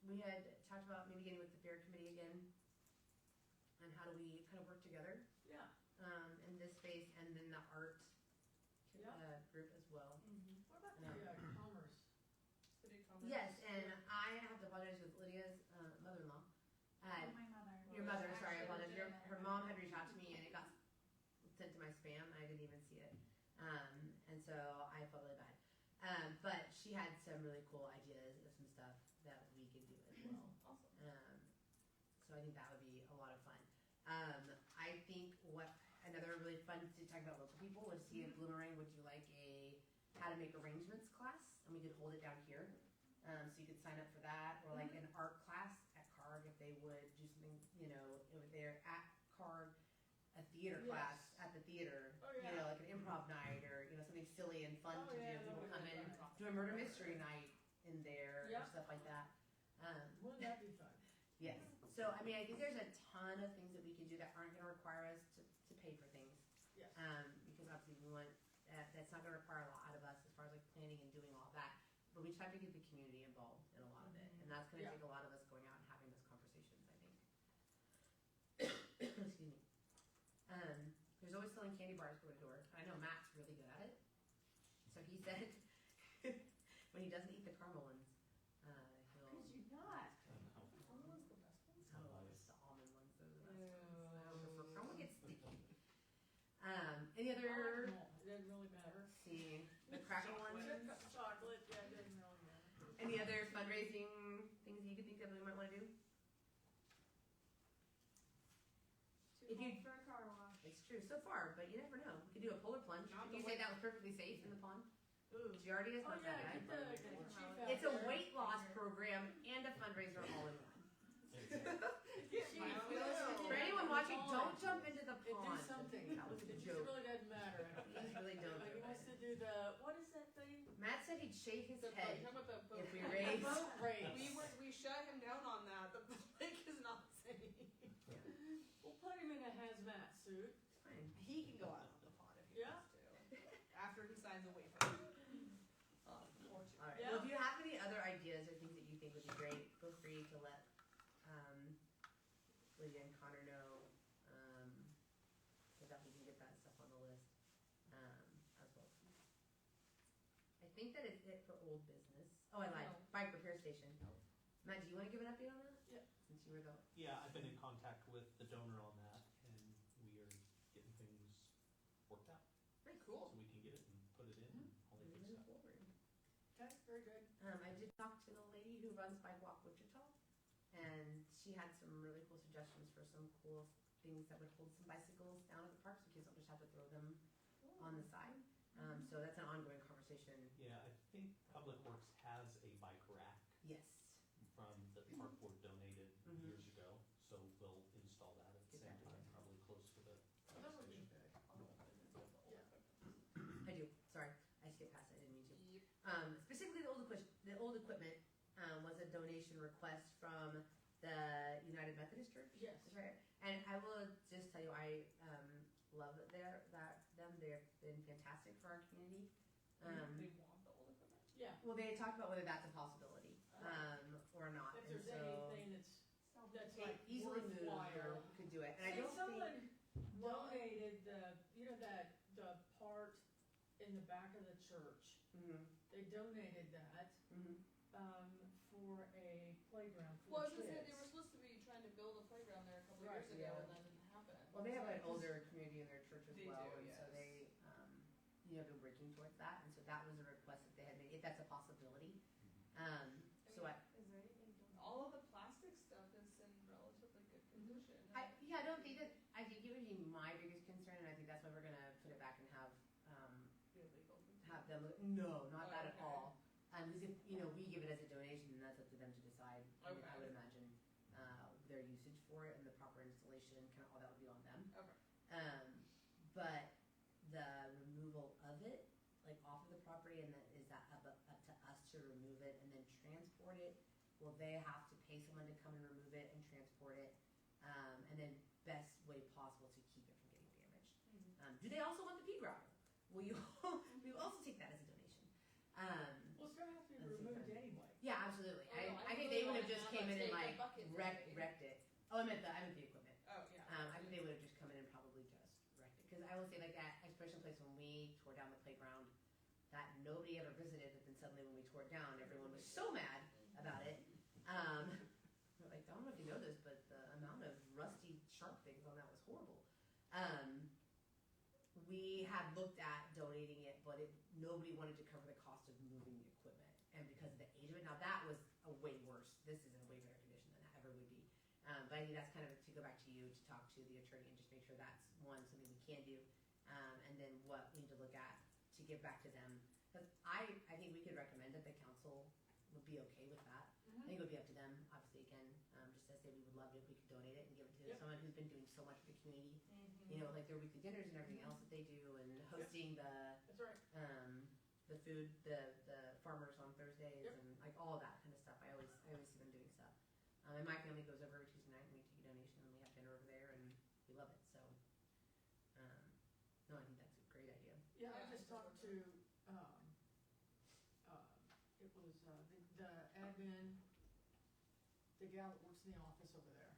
We had talked about maybe getting with the fair committee again, and how do we kind of work together, Yeah. in this space, and then the art, Yeah. group as well. Mhm. What about the No. commerce? City Commerce. Yes, and I have to apologize with Lydia's, mother-in-law. Oh, my mother. Your mother, Actually, sorry, I apologize. legitimate. Her mom had reached out to me and it got sent to my spam. I didn't even see it. And so I felt really bad. But she had some really cool ideas of some stuff that we could do as well. Awesome. So I think that would be a lot of fun. I think another really fun to talk about local people was see if Bloomerang would do like a how to make arrangements class, and we could hold it down here. So you could sign up for that, or like an art class at Card if they would do something, if they're at Card, a theater Yes. class at the theater, Oh, yeah. like an improv night or something silly and fun Oh, to yeah, do. that People would come be in, fun. do a murder mystery night in there or Yep. stuff like that. Wouldn't that be fun? Yes. So I mean, I think there's a ton of things that we can do that aren't going to require us to pay for things. Yes. Because obviously we want that's not going to require a lot out of us as far as like planning and doing all that. But we just have to get the community involved in a lot of it, and that's going to Yeah. take a lot of us going out and having those conversations. I think. Excuse me. There's always selling candy bars door to door. I know Matt's really good at it. So he said when he doesn't eat the caramel ones, he'll. Could you not? Caramel is the best one. Oh, it's the almond ones. Those are the best ones. Ew. I don't prefer caramel gets sticky. Any I like other? them all. It doesn't really matter. Let's see the cracker ones. Chocolate, yeah, it doesn't really matter. Any other fundraising things you could think of that we might want to do? Too If you- cold for a car wash. It's true so far, but you never know. We could do a polar plunge. Not Did you the say way- that was perfectly safe in the pond? Ooh. She already is Oh, not yeah, that get bad. the chief out It's a there. weight loss program and a fundraiser all in one. Chief, For anyone watching, don't jump into the Do pond. something. That was a It just joke. really doesn't matter. Please really don't He do wants it. to do the, what is that thing? Matt said he'd shave his The boat, head how about the boat? if we raise. Boat race. We shut him down on that. The lake is not safe. We'll put him in a hazmat suit. Fine. He can go out on the pond if he Yeah. wants to. After he signs a waiver. Or two. All right. Yeah. Well, if you have any other ideas or things that you think would be great, feel free to let Lydia and Connor know, so that we can get that stuff on the list as well. I think that is it for old business. Oh, I lied. No. Bike repair station. Matt, do you want to give an update on that? Yeah. Since you were the. Yeah, I've been in contact with the donor on that, and we are getting things worked out. Very So we can get it and put it in and all that good Moving stuff. forward. Okay, very good. I did talk to the lady who runs Bike Walk Wichita, and she had some really cool suggestions for some cool things that would hold some bicycles down at the park, so kids don't just have to throw them on the side. So that's an ongoing conversation. Yeah, I think Public Works has a bike rack Yes. from the park board donated Mhm. years ago, so we'll install that at the Get same that time, probably close to the Oh, that would be station. good. I do. Sorry, I skipped past it. I didn't mean to. Yep. Specifically, the old equipment was a donation request from the United Methodist Church. Yes. That's right. And I will just tell you, I love that them. They've been fantastic for our community. They want the old equipment. Yeah, Well, they talked about whether that's a possibility or not. if And there's so anything that's it like easily moved or worthwhile. could do it. And I Say don't someone think. donated the part in the back of the church. Mhm, They donated that, mhm. for a playground Well, for I was the gonna say, kids. they were supposed to be trying to build a playground there a couple of Right, years ago, yeah. and that didn't happen. Well, they have an Right, 'cause- older community in their church as They well, do, and so yes. they, been working towards that, and so that was a request that they had made, if that's a possibility. So I, Is there anything? All of the plastic stuff is in relatively good condition. I don't think that, I think it would be my biggest concern, and I think that's why we're gonna put it back and have Illegal. them, no, not Oh, that at okay. all. Because if, we give it as a donation, then that's up to them will they have to pay someone to come and remove it and transport it, and then best way possible to keep it from getting damaged. Do they also want the pea gravel? Will you we will also take that as a donation. Well, it's gonna have to be removed anyway. Yeah, absolutely. Oh, no, I think really they would wanna have just have came us in and take like the buckets wrecked it. Oh, I meant the equipment. Oh, yeah. I think they would have just come in and probably just wrecked it. Because I will say, like at Expression Place, when we tore down the playground, that nobody ever visited, but then suddenly when we tore it down, everyone was so mad about it. We're like, I don't know if you know this, but the amount of rusty, sharp things on that was horrible. We had looked at donating it, but nobody wanted to cover the cost of moving the equipment. And because of the age of it, now that was a way worse. This is in way better condition than that ever would be. But I think that's kind of to go back to you to talk to the attorney and just make sure that's one, something we can do. And then what we need to look at to give back to them. Because I think we could recommend that the council would be okay with that. I think it would be up to them, obviously, again, just as say we would love it if we could donate it and give it to Yep. someone who's been doing so much for the community. You know, like their weekly dinners and everything else that they do, and hosting That's right. the food, the farmers on Thursdays, Yep. and like all of that kind of stuff. I always see them doing stuff. And my family goes over every Tuesday night and we take a donation and we have dinner over there and we love it. So, no, I think that's a great idea. Yeah, I Yeah, just it does talked work to, it was, the admin, the gal that works in the office over there,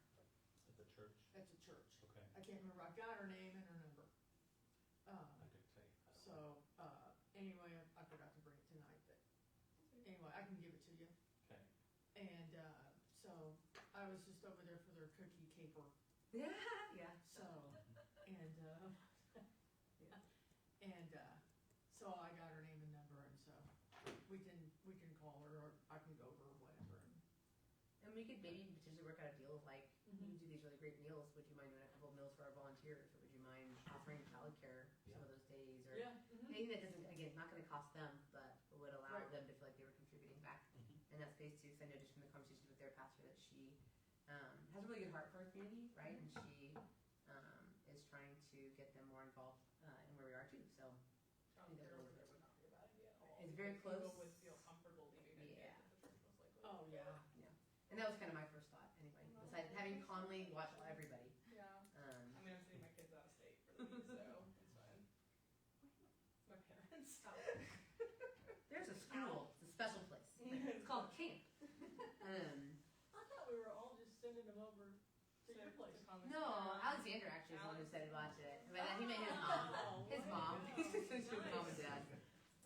At the church? at the church. Okay. I can't remember, I've got her name and her number. I could say, I don't know. So, anyway, I forgot to bring it tonight, but anyway, I can give it to you. Okay. And, so I was just over there for their cookie caper, Yeah, yeah. so, and, so I got her name and number, and so we can call her, or I can go over or whatever, And we could maybe potentially work out a deal of like, Mhm. you do these really great meals. Would you mind doing a couple of meals for our volunteers, or would you mind offering childcare some of those days, or anything that doesn't, again, not going to cost them, but would allow Right. them to feel like they were contributing back Mhm. in that space too. Because I know just from the conversations with their pastor that she has a really good heart for our community, right? And she is trying to get them more involved in where we are too. So Childcare over there would not be a bad idea at all. It's very People close. would feel comfortable leaving their Yeah. kids at the church most likely. Oh, yeah. and that was kind of my first thought anyway. Besides having Conley watch everybody. Yeah. I mean, I'm sending my kids out of state for the week, so it's fine. My parents. There's a school. It's a special place. It's called camp. I thought we were all just sending them over to your place. No, Alexander actually is the one who said he watched it. But he made his mom. His mom. His mom and dad.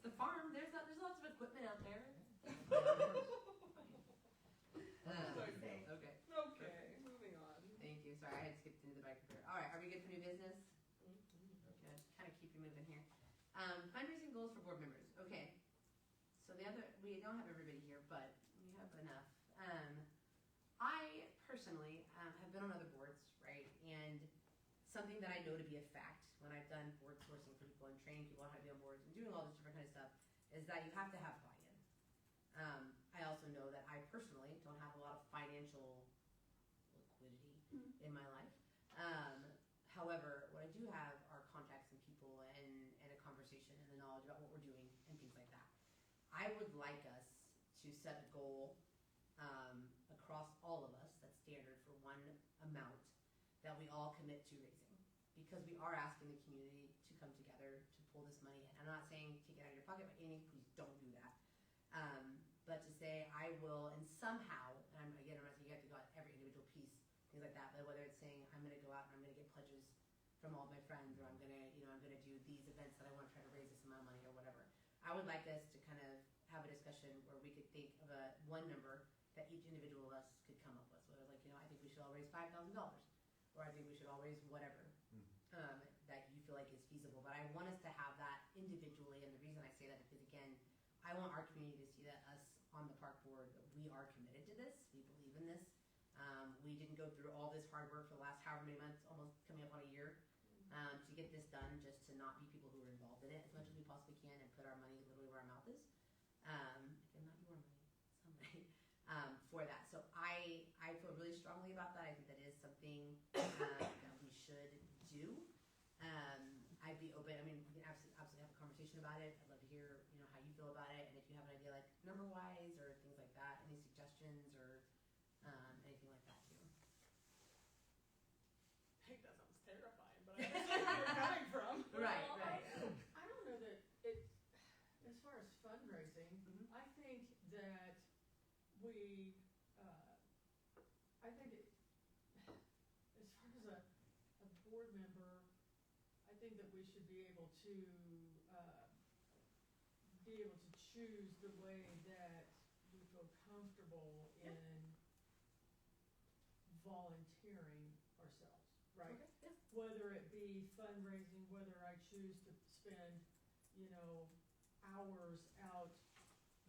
The farm. There's lots of equipment out there. Okay. Okay, moving on. Thank you. Sorry, I had skipped into the bike repair. All right, are we good for new business? Good. Kind of keep you moving here. Fundraising goals for board members. Okay. So we don't have everybody here, but we have enough. I personally have been on other boards, right? And something that I know to be a fact when I've done board sourcing for people and training people on how to be on boards and doing all this different kind of stuff is that you have to have buy-in. I also know that I personally don't have a lot of financial liquidity in my life. However, what I do have are contacts and people and a conversation and the knowledge about what we're doing and things like that. I would like us to set a goal across all of us that's standard for one amount that we all commit to raising. Because we are asking the community to come together to pull this money in. I'm not saying take it out of your pocket by any, please don't do that. But to say I will, and somehow, and I'm not saying you have to go out every individual piece, things like that, but whether it's saying I'm going to go out and I'm going to get pledges from all my friends, or I'm going to do these events that I want to try to raise this amount of money or whatever. I would like us to kind of have a discussion where we could think of one number that each individual of us could come up with. Whether I think we should all raise $5,000, or I think we should all raise whatever that you feel like is feasible. But I want us to have that individually, and the reason I say that is because, again, I want our community to see that us on the park board, we are committed to this. We believe in this. We didn't go through all this hard work for the last however many months, almost coming up on a year, to get this done, just to not be people who are involved in it as much as we possibly can and put our money literally where our mouth is. Again, not your money, somebody, for that. So I feel really strongly about that. I think that is something that we should do. I'd be open. I mean, we can absolutely have a conversation about it. I'd love to hear, how you feel about it, and if you have an idea, like number-wise or things like that, any suggestions or think that sounds terrifying, but I understand where you're coming from. Right, Well, right. I don't know that it, as far as fundraising, Mhm. I think that we, I think it, as far as a board member, I think that we should be able to, choose the way that we feel comfortable in volunteering ourselves, right? Okay, yeah. Whether it be fundraising, whether I choose to spend, hours out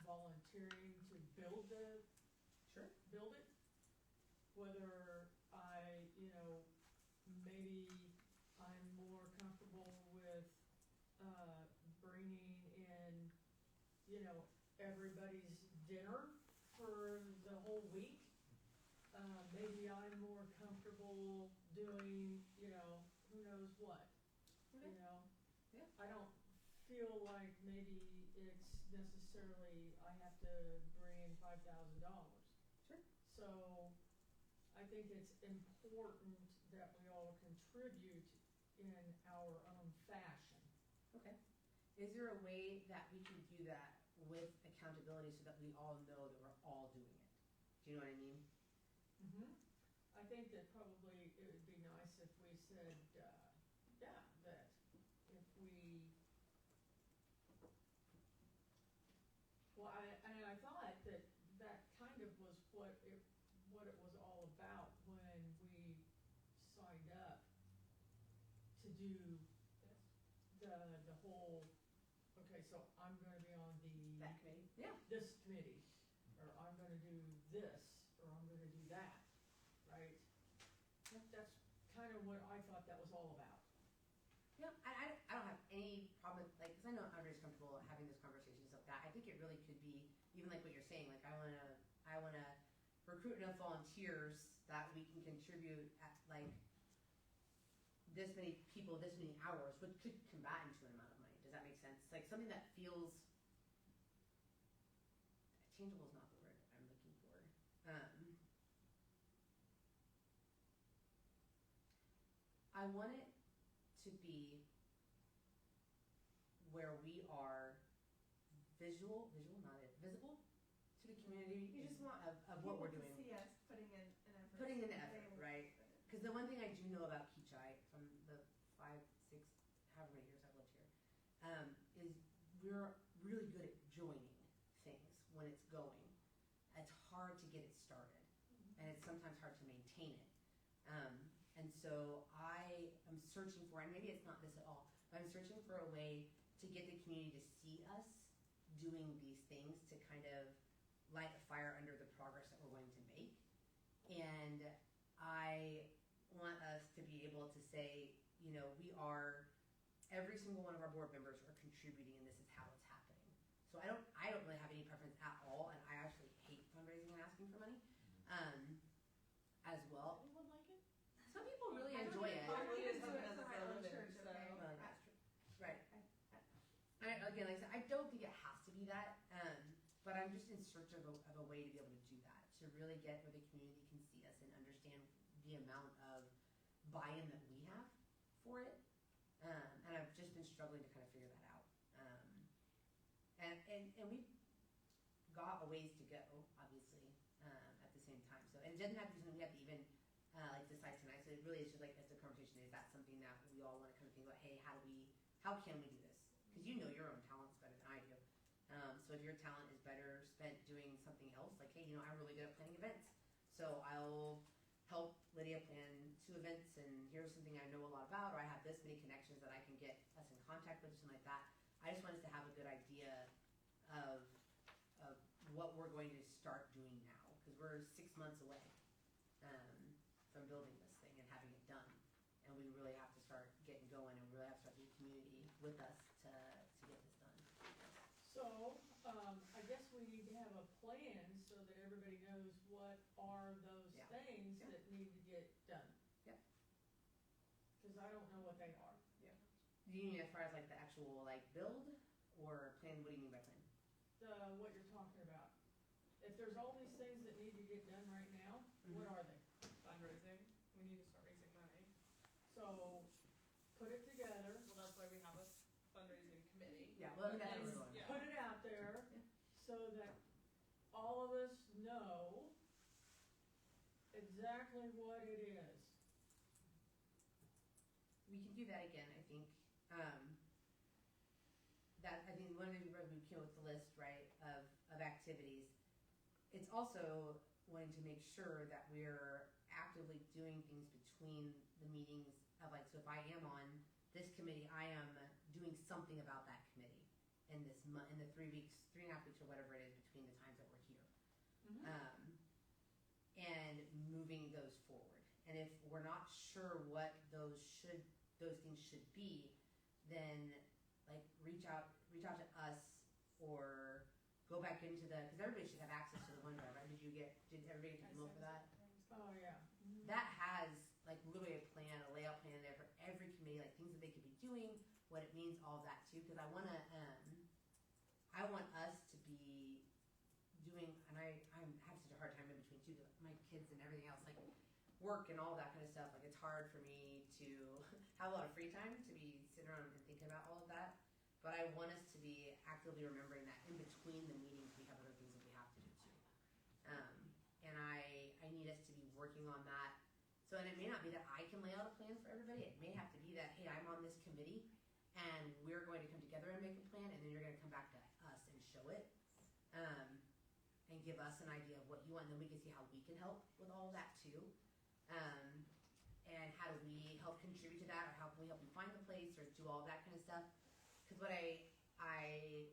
volunteering to build Sure. it, whether I, maybe I'm more comfortable with, bringing in, everybody's dinner for the whole week. Maybe I'm more comfortable doing, who knows what, Okay. Yeah. I don't feel like maybe it's necessarily, I have to bring in $5,000. Sure. So, I think it's important that we all contribute in our own fashion. Okay. Is there a way that we can do that with accountability so that we all know that we're all doing it? Do you know what I mean? I think that probably it would be nice if we said, that if we, well, and I thought that kind of was what it was all about when we signed up to do the whole, okay, so I'm gonna be on That committee? Yeah. this committee, or I'm gonna do this, or I'm gonna do that, right? That's kind of what I thought that was all about. Yeah, I don't have any problem with, like, because I know everybody's comfortable having this conversation and stuff like that. I think it really could be, even like what you're saying, like, I wanna recruit enough volunteers that we can contribute at, like, this many people, this many hours, which could combat into an amount of money. Does that make sense? Like, something that feels, tangible is not the word I'm looking for. I want it to be where we are visible, not it, visible to the community. You just want of what we're doing. People can see us putting in an effort. Putting in the effort, They will right? put it. Because the one thing I do know about Kechi from the 5, 6, however many years I've lived here, is we're really good at joining things when it's going. It's hard to get it started, and it's sometimes hard to maintain it. And so I am searching for, and maybe it's not this at all, but I'm searching for a way to get the community to see us doing these things to kind of light a fire under the progress that we're going to make. And I want us to be able to say, we are, every single one of our board members are contributing, and this is how it's happening. So I don't really have any preference at all, and I actually hate fundraising and asking for money, as well. Anyone like it? Some people really I don't enjoy even- it. I don't It even is do something it as for a my own builder, church, so- okay? Well, That's true. Right. Again, like I said, I don't think it has to be that, but I'm just in search of a way to be able to do that, to really get where the community can see us and understand the amount of buy-in that we have for it. And I've just been struggling to kind of figure that out. And we've got a ways to go, obviously, at the same time. So, and it doesn't have to be something we have to even like decide tonight. So it really is just like, as the conversation is, that something that we all want to kind of think about, hey, how can we do this? Because you know your own talents better than I do. So if your talent is better spent doing something else, like, hey, I'm really good at planning events. So I'll help Lydia plan 2 events, and here's something I know a lot about, or I have this many connections that I can get us in contact with, or something like that. I just want us to have a good idea of what we're going to start doing now, because we're 6 months away from building this thing and having it done, and we really have to start getting going, and we really have to start the community with us to get this done. So, I guess we need to have a plan so that everybody knows what are those Yeah. things Yeah. that need to get done. Yep. Because I don't know what they are. Do you mean as far as like the actual like build or plan? What do you mean by plan? What you're talking about. If there's all these things that need to get done right now, what Mhm. are they? Fundraising, we need to start raising money. So, put it together, Well, that's why we have a fundraising committee. Yeah, well, I mean, that's Yes, what we're yeah. put it out there, Yeah. so that all of us know exactly what it is. We can do that again, I think. I think one of the things we came with the list, right, of activities. It's also wanting to make sure that we're actively doing things between the meetings of like, so if I am on this committee, I am doing something about that committee in this month, in the 3 weeks, 3.5 weeks or whatever it is between the times that we're here. And moving those forward. And if we're not sure what those things should be, then like reach out to us or go back into because everybody should have access to the OneDrive, right? Did everybody get to email for that? Oh, yeah. That has like literally a layout plan there for every committee, like things that they could be doing, what it means, all of that too. Because I want us to be doing, and I have such a hard time in between too, my kids and everything else, like work and all that kind of stuff. Like it's hard for me to have a lot of free time to be sitting around and thinking about all of that. But I want us to be actively remembering that in between the meetings we have other things that we have to do too. And I need us to be working on that. So, and it may not be that I can lay out a plan for everybody. It may have to be that, hey, I'm on this committee and we're going to come together and make a plan, and then you're going to come back to us and show it. And give us an idea of what you want, and then we can see how we can help with all of that too. And how do we help contribute to that, or how can we help you find the place, or do all that kind of stuff. Because what I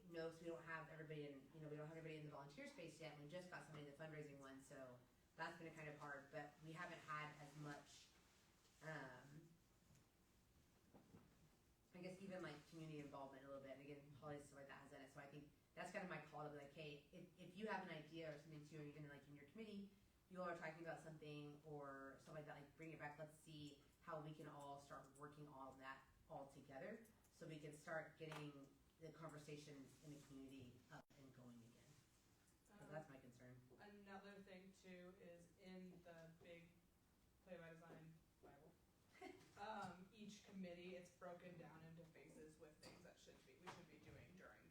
know, so we don't have everybody in, we don't have everybody in the volunteer space yet. We just got somebody in the fundraising one, so that's been kind of hard. But we haven't had as much, I guess, even like community involvement a little bit. And again, holidays stuff like that has done it. So I think that's kind of my call to be like, hey, if you have an idea or something too, or even like in your committee, you all are talking about something or something like that, like bring it back. Let's see how we can all start working all of that all together, so we can start getting the conversation in the community up and going again. So that's my concern. Another thing too is in the big Play by Design Bible. Each committee, it's broken down into phases with things that we should be doing during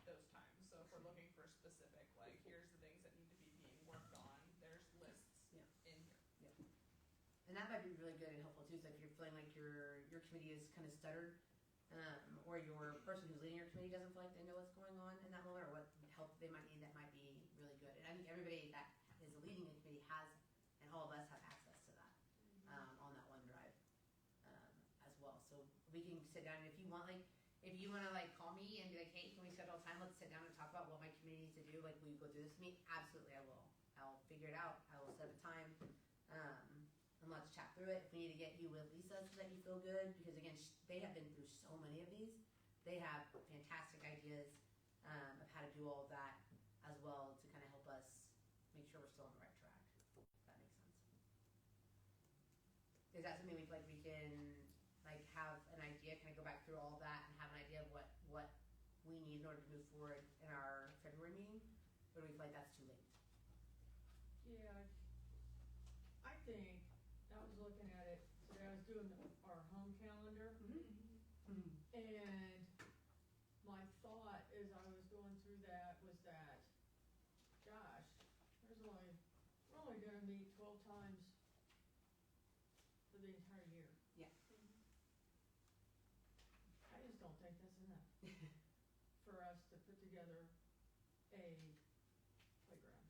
those times. So if we're looking for specific, like here's the things that need to be being worked on, there's lists in here. And that might be really good and helpful too. So if you're feeling like your committee is kind of stuttered, or your person who's leading your committee doesn't feel like they know what's going on in that moment, or what help they might need, that might be really good. And I think everybody that is leading a committee has, and all of us have access to that on that OneDrive as well. So we can sit down, and if you want to like call me and be like, hey, can we schedule time? Let's sit down and talk about what my committee needs to do. Like, will you go through this with me? Absolutely, I will. I'll figure it out. I will set a time. And let's chat through it. If we need to get you with Lisa so that you feel good, because again, they have been through so many of these. They have fantastic ideas of how to do all of that as well, to kind of help us make sure we're still on the right track. If that makes sense. Is that something we can like have an idea, kind of go back through all of that and have an idea of what we need in order to move forward in our February meeting? Or do we feel like that's too late? Yeah, I think, I was looking at it today, I was doing our home calendar, and my thought as I was going through that was that, gosh, we're only gonna meet 12 times for the entire year. Yeah. I just don't think that's enough for us to put together a playground.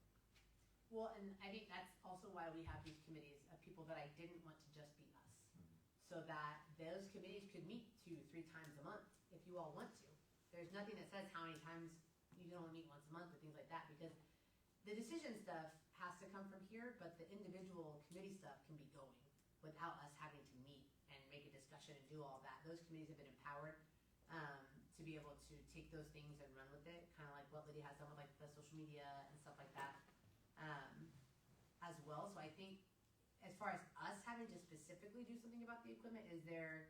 Well, and I think that's also why we have these committees of people that I didn't want to just be us. So that those committees could meet 2-3 times a month if you all want to. There's nothing that says how many times you can only meet once a month or things like that, because the decision stuff has to come from here, but the individual committee stuff can be going without us having to meet and make a discussion and do all that. Those committees have been empowered to be able to take those things and run with it, kind of like what Lydia has done with like the social media and stuff like that as well. So I think as far as us having to specifically do something about the equipment, is there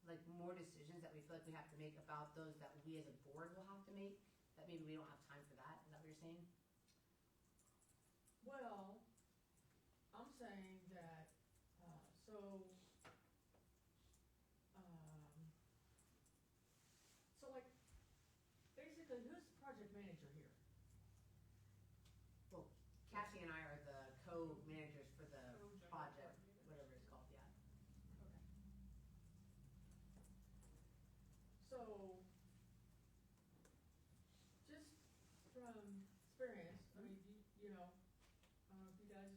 like more decisions that we feel like we have to make about those that we as a board will have to make, that maybe we don't have time for that? Is that what you're saying? Well, I'm saying that, so, so like, basically, who's the project manager here? Well, Cassie and I are the co-managers for the Co-general project, coordinators. whatever it's called, yeah. Okay. So, just from experience, I mean, you know, I don't know if you guys,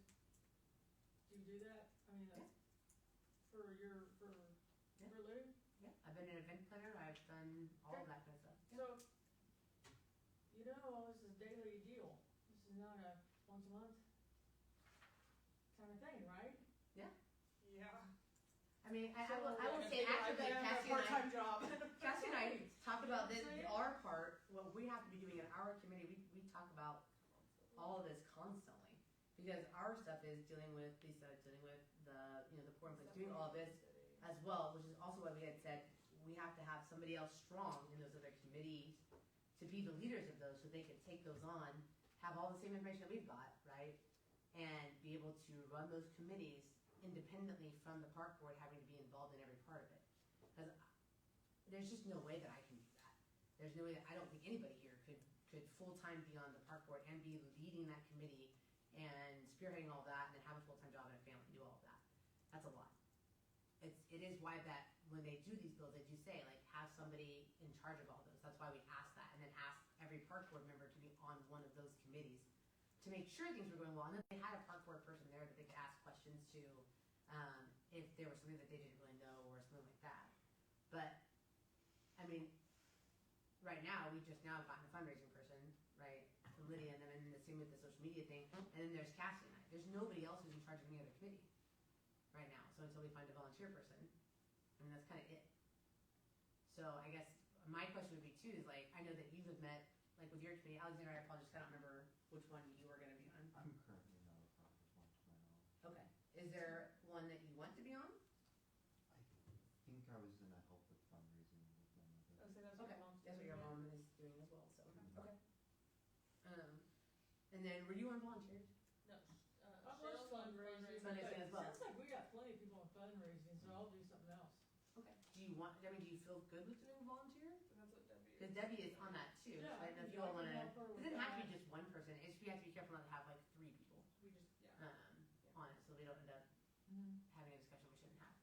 do you do that? I mean, Yeah. for your, Yeah. for living? Yeah, I've been an event planner, I've done all of Okay. that kind of stuff. Yeah. So, you know, this is a daily deal. This is not a once a month kind of thing, right? Yeah. I mean, I So- will say, actually, like, Cassie and I, Part-time job. Cassie and I talk about this, See? our part, what we have to be doing in our committee, we talk about all of this constantly. Because our stuff is dealing with Lisa, dealing with the, you know, the poor and place, doing all of this as well, which is also why we had said, we have to have somebody else strong in those other committees to be the leaders of those, so they could take those on, have all the same information that we've got, right? And be able to run those committees independently from the park board having to be involved in every part of it. Because there's just no way that I can do that. There's no way that, I don't think anybody here could full-time be on the park board and be leading that committee and spearheading all that and then have a full-time job and a family and do all of that. That's a lot. It is why that when they do these bills, they do say, like, have somebody in charge of all those. That's why we ask that, and then ask every park board member to be on one of those committees to make sure things were going well. And then they had a park board person there that they could ask questions to, if there was something that they didn't really know or something like that. But, I mean, right now, we just now gotten a fundraising person, right, from Lydia, and then the same with the social media thing, and then there's Cassie and I. There's nobody else who's in charge of any other committee right now, so until we find a volunteer person, I mean, that's kind of it. So I guess my question would be too, is like, I know that you have met, like with your committee, Alexander, I apologize, I don't remember which one you were gonna be on. I'm currently not a process one to my knowledge. Okay, is there one that you want to be on? I think I was gonna help with fundraising with them. I would say that's Okay, what mom's that's what doing, your yeah. mom is doing as well, so, Mhm. okay. And then, were you on volunteers? No, I was Cheryl's on fundraising, Fundraising but as well. sounds like we got plenty of people on fundraising, so I'll do something else. Okay. Do you want, I mean, do you feel good with doing volunteer? That's what Debbie Because is. Debbie is on that too, so Yeah, I don't know if I you all can wanna, help her it with doesn't have to be that. just one person, it's, we have to be careful not to have like 3 people, We just, yeah. on it, so we don't end up Mm-hmm. having a discussion we shouldn't have.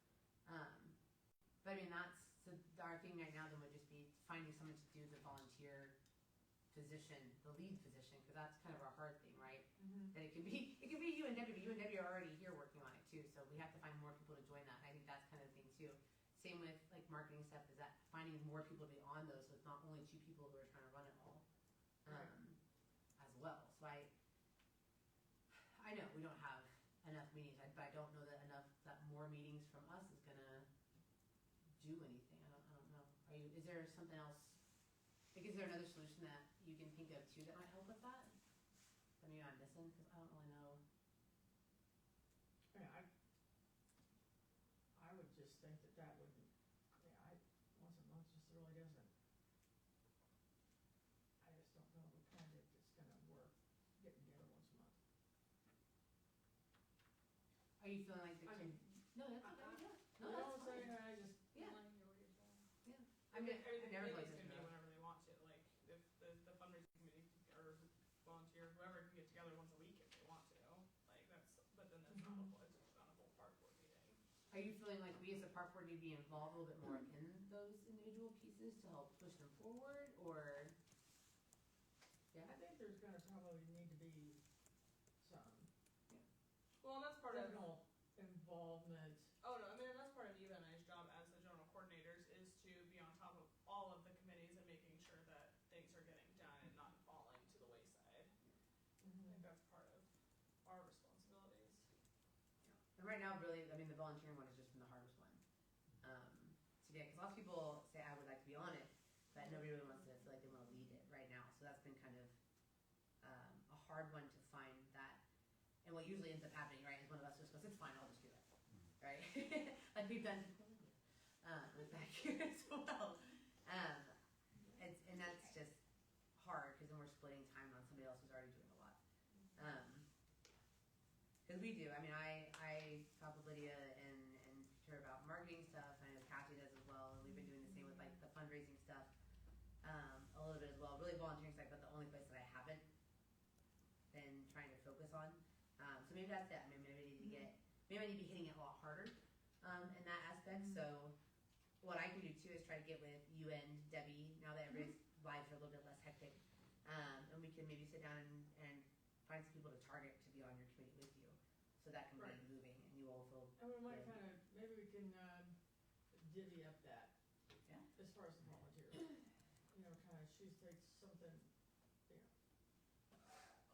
But I mean, that's, so our thing right now then would just be finding someone to do the volunteer position, the lead position, because that's kind of our hard thing, right? Mm-hmm. That it can be you and Debbie, but you and Debbie are already here working on it too, so we have to find more people to join that, and I think that's kind of the thing too. Same with like marketing stuff, is that finding more people to be on those, so it's not only 2 people who are trying to run it all, as well. So I know we don't have enough meetings, but I don't know that more meetings from us is gonna do anything. I don't know. Is there something else? Like, is there another solution that you can think of too that might help with that? That maybe I'm missing, because I don't really know. Yeah, I would just think that wouldn't, once a month just really doesn't. I just don't know of a project that's gonna work, getting together once a month. Are you feeling like the I- can? No, that's okay. Yeah. No, You know that's what I'm saying? fine. I just, Yeah. I hear what you're saying. Yeah. I mean, Everything I never committees felt can this meet way. whenever they want to, like, if the fundraising committee or volunteer, whoever can get together once a week if they want to, like, that's, but then that's not a full, it's not a full park board meeting. Are you feeling like we as a park board need to be involved a little bit more in those individual pieces to help push them forward, or? I think there's gonna probably need to be some Well, and that's part of, personal involvement. oh, no, I mean, that's part of Eva and I's job as the general coordinators is to be on top of all of the committees and making sure that things are getting done and not falling to the wayside. I think that's part of our responsibilities. And right now, really, I mean, the volunteering one has just been the hardest one to get, because lots of people say I would like to be on it, but nobody really wants to feel like they want to lead it right now. So that's been kind of a hard one to find that. And what usually ends up happening, right, is one of us just goes, "It's fine, I'll just do it," right? Like we've done with that here as well. And that's just hard because then we're splitting time on somebody else who's already doing a lot. Because we do. I mean, I fundraising stuff, a little bit as well, really volunteering side, but the only place that I haven't been trying to focus on. So maybe that's it, maybe I need to maybe I need to be hitting it a lot harder, in that aspect, so what I can do too is try to get with you and Debbie, now that everybody's lives are a little bit less hectic, and we can maybe sit down and find some people to target to be on your committee with you, so that can Right. be moving, and you all feel And we might good. kinda, maybe we can, divvy up that. Yeah. As far as the volunteers, kinda she takes something,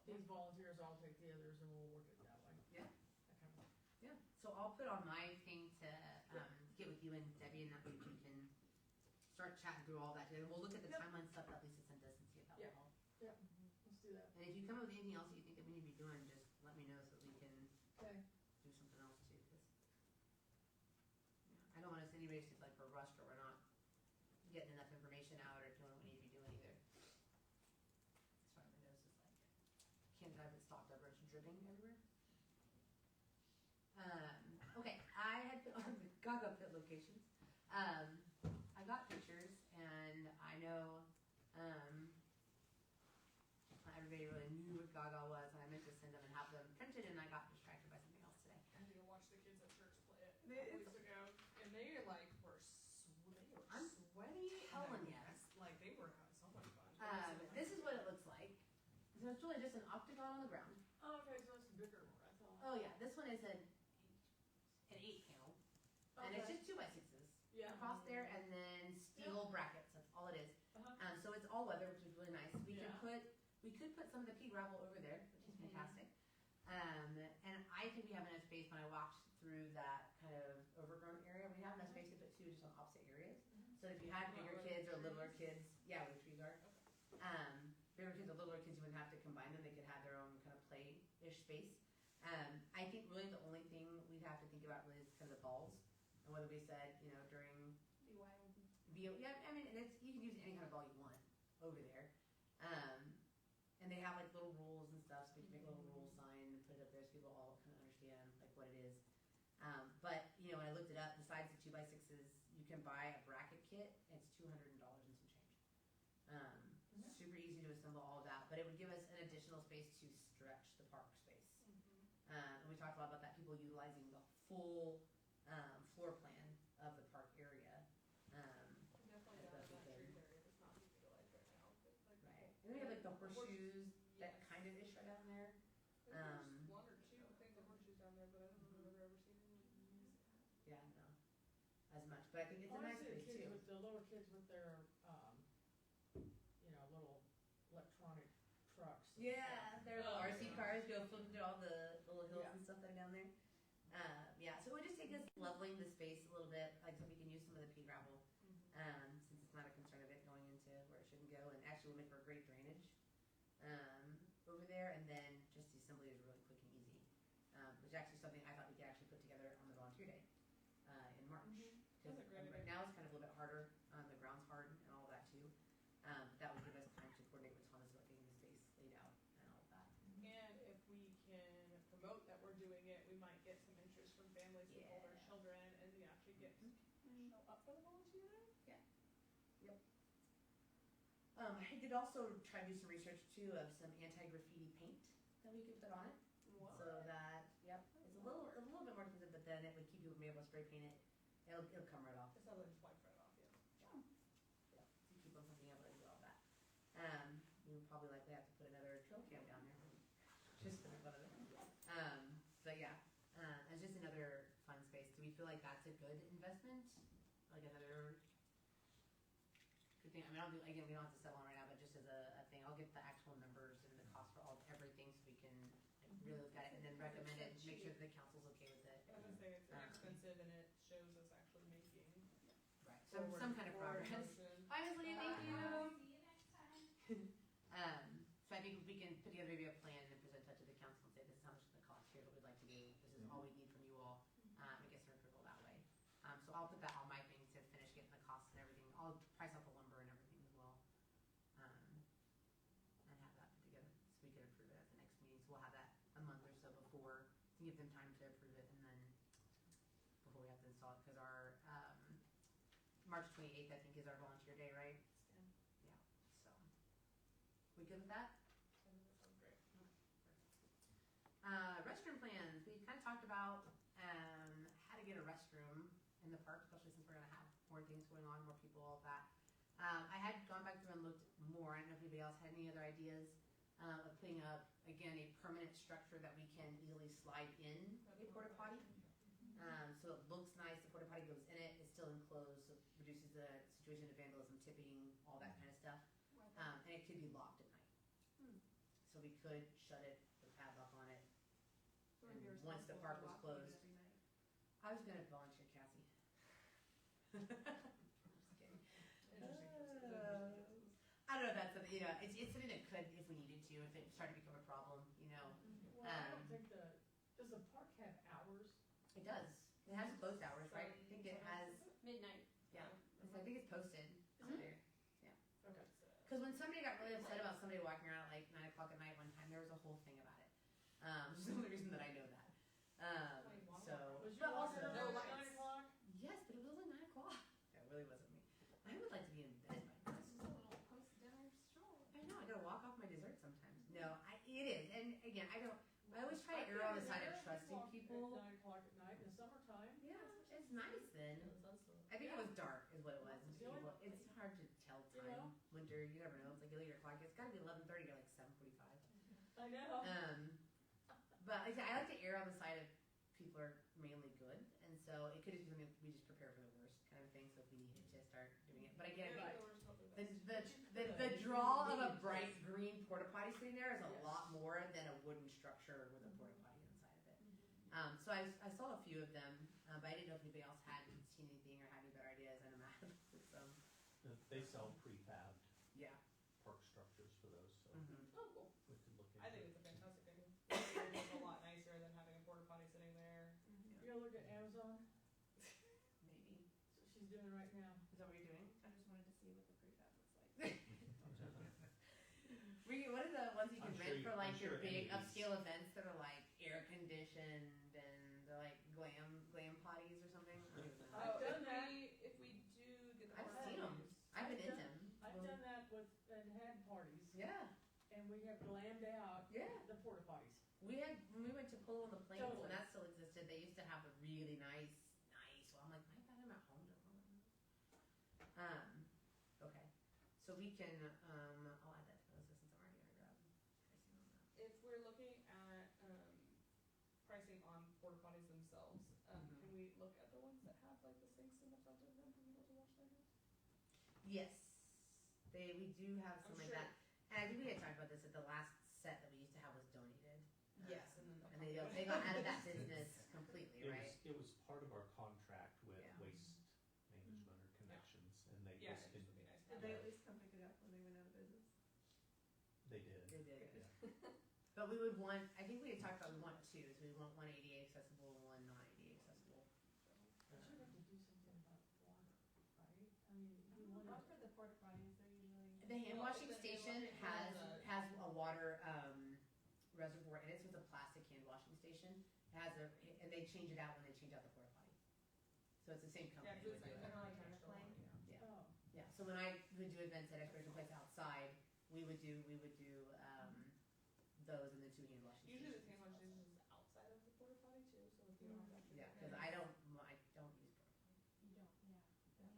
these volunteers, I'll take the others, and we'll work it that way. Yeah. That kind of, Yeah, so I'll put on my thing to, get with you and Debbie, and that way we can start chatting through all that, and we'll look at the Yep. timeline stuff that Lisa sent us and see if that will Yeah. help. let's do that. And if you come up with anything else that you think that we need to be doing, just let me know so that we can Okay. do something else too, cause I don't want us, anybody to feel like we're rushed or we're not getting enough information out or doing what we need to be doing either. Sorry, my nose is like, can't drive it stopped over, it's dripping everywhere. Okay, I had put on the Gaga pit locations. I got pictures and I know, not everybody really knew what Gaga was, and I meant to send them and have them printed, and I got distracted by something else today. I had to go watch the kids at church play it a They- couple weeks ago, and they like were I'm sweaty. telling and ya. like they were having so much fun. This is what it looks like. So it's really just an octagon on the ground. Oh, okay, so that's a bigger one, I thought. Oh yeah, this one is an 8 panel, and it's Okay. just 2x6s Yeah. across there, and then steel brackets. That's all it is. Uh-huh. So it's all weather, which is really nice. We Yeah. could put some of the pea gravel over there, which is Mhm. fantastic. And I think we have enough space. When I walked through that kind of overgrown area, we have enough space to put two just on opposite areas. So if you had Not bigger where the kids or littler trees? kids, yeah, where the trees are. Bigger kids or littler kids, you wouldn't have to combine them. They could have their own kind of play-ish space. I think really the only thing we'd have to think about really is kind of the balls, and whether we said, during yeah, I mean, and it's, you can use any kind of ball you want over there. And they have like little rules and stuff, so we can make a little rule sign and put it up there so people all kind of understand like what it is. But when I looked it up, besides the 2x6s, you can buy a bracket kit. It's $200 and some change. Super easy to assemble all of that, but it would give us an additional space to stretch the park space. And we talked a lot about that, people utilizing the full floor plan of the park area. Definitely That's down in what we that tree did. area that's not being utilized right now. But like Right. And then we have like the horseshoes, Yes. that kind of ish right down there. There's one or two things of horseshoes down there, but I don't remember ever seeing anyone use it. Yeah, no, as much, but I think it's a nice Honestly, space too. the little kids with their, little electronic trucks. and Yeah, stuff. their little Oh, RC yeah. cars go flipping through all the little hills Yeah. and stuff that are down there. Yeah, so it would just take us leveling the space a little bit, like so we can use some of the pea gravel, since it's not a concern of it going into where it shouldn't go, and actually will make for great drainage over there, and then just the assembly is really quick and easy, which is actually something I thought we could actually put together on the volunteer day in March. That's a great Right idea. now it's kind of a little bit harder, the ground's hard and all that too. That would give us time to coordinate with Thomas about getting the space laid out and all of that. And if we can promote that we're doing it, we might get some interest from families with older Yeah. children, and we actually get show up for the volunteer day. I did also try to do some research too of some anti-graffiti paint that we could put on it. So that, it's a little bit more expensive, but then it would keep people from being able to spray paint it. It'll come right off. It's not like just wipe right off, yeah. Yeah, to keep them from being able to do all that. We would probably likely have to put another trail cam down there, just for the fun of it. But yeah, it's just another fun space. Do we feel like that's a good investment? Like another good thing? I mean, again, we don't have to settle on right now, but just as a thing, I'll get the actual numbers and the cost for everything so we can really look at it and then recommend it and make sure that the council's okay with it. I was gonna say it's inexpensive and it shows us actually making Right. Some kind of forward progress. motion. Bye, Miss Lydia, thank you. See you next time. So I think we can put together maybe a plan and present that to the council and say, this is how much it's gonna cost, here's what we'd like to do, this is all we need from you all, and get some approval that way. So I'll put that on my thing to finish getting the costs and everything, I'll price out the lumber and everything as well. And have that put together, so we can approve it at the next meeting, so we'll have that a month or so before, to give them time to approve it, and then before we have to install it, because our, March 28th, I think, is our volunteer day, right? Yeah, so. We good with that? That sounds great. Restroom plans. We kind of talked about how to get a restroom in the park, especially since we're going to have more things going on, more people, all of that. I had gone back through and looked more. I don't know if anybody else had any other ideas of putting up, again, a permanent structure that we can easily slide in a porta potty. So it looks nice. The porta potty goes in it. It's still enclosed, so it reduces the situation of vandalism, tipping, all that kind of stuff. And it could be locked at night. So we could shut it, put a padlock on it. So we'd be And once the responsible park for was locking it closed. every night. I was gonna volunteer Cassie. I'm just kidding. I don't know if that's something, it's something that could, if we needed to, if it started to become a problem, Well, I don't think does the park have hours? It does. It has closed hours, right? I think it has, Midnight. yeah, I think it's posted on there. Okay. Cause when somebody got really upset about somebody walking around at like 9 o'clock at night one time, there was a whole thing about it. Which is the only reason that I know that. So, Was you but walking also, around No at lights. 9 o'clock? yes, but it was only 9 o'clock. That really wasn't me. I would like to be in bed by now. This is a little post-dinner stroll. I know, I gotta walk off my dessert sometimes. No, it is, and again, I always try to err on the side of trusting people. At 9 o'clock at night in the summertime. Yeah, it's nice then. I think it was dark is what it was. It's hard to tell time. Winter, you never know. It's like you leave your clock. It's gotta be 11:30 or like 7:45. I know. But like I said, I like to err on the side of people are mainly good, and so it could just be something we just prepare for the worst kind of thing. So if we needed to start doing it, but again, I think the draw of a bright green porta potty sitting there is a lot more than a wooden structure with a porta potty inside of it. So I saw a few of them, but I didn't know if anybody else had seen anything or had any better ideas. I know Matt had some. They sell prefabbed Yeah. park structures for those, so Oh, cool. we could look into I think it. it's a fantastic idea. It's a lot nicer than having a porta potty sitting there. You gonna look at Amazon? Maybe. That's what she's doing right now. Is that what you're doing? I just wanted to see what the prefab looks like. What are the ones you can I'm rent sure for like I'm your sure any big of these- upscale events that are like air conditioned and they're like glam potties or something? I don't even know. I've done that. If we do get the I've porta seen 'em. potties, I've been I've into them. I've done that and had parties, Yeah, and we have glammed out yeah. the porta potties. When we went to Pull on the Plains Totally. when that still existed, they used to have the really nice. Well, I'm like, my bathroom at home okay. So we can, I'll add that to those since I'm already gonna grab pricing on that. if we're looking at pricing on porta potties themselves, can we look at the ones that have like the sinks in the front of them for people to wash their hands? Yes, we do have some I'm like sure. that. And I think we had talked about this at the last set that we used to have was donated. Yes, and then And they got out of that business completely, right? It was part of our contract with Yeah. Waste Management or Connections, and they yeah, it just just would be nice. to Did have they that. at least come pick it up when they went out of business? They did. They did. Yeah. But we would want, I think we had talked about we want two, so we want one ADA accessible and one non-ADA accessible. But you have to do something about water, right? I mean, you want Not to. for the porta potties, they're usually. The hand Well, washing the hand station washing has a water reservoir in it, so it's a plastic hand washing station. It has and they change it out when they change out the porta potty. So it's the same Yeah, company. 'cause it's would do like it. an extra one, yeah. Yeah. Oh, Yeah, so when I would do events at Exploration Place outside, we would do those and the two hand washing Usually the stations. hand washing station is outside of the porta potty too, so if you don't have to. Yeah, get because in. I don't use porta potty. You don't, yeah.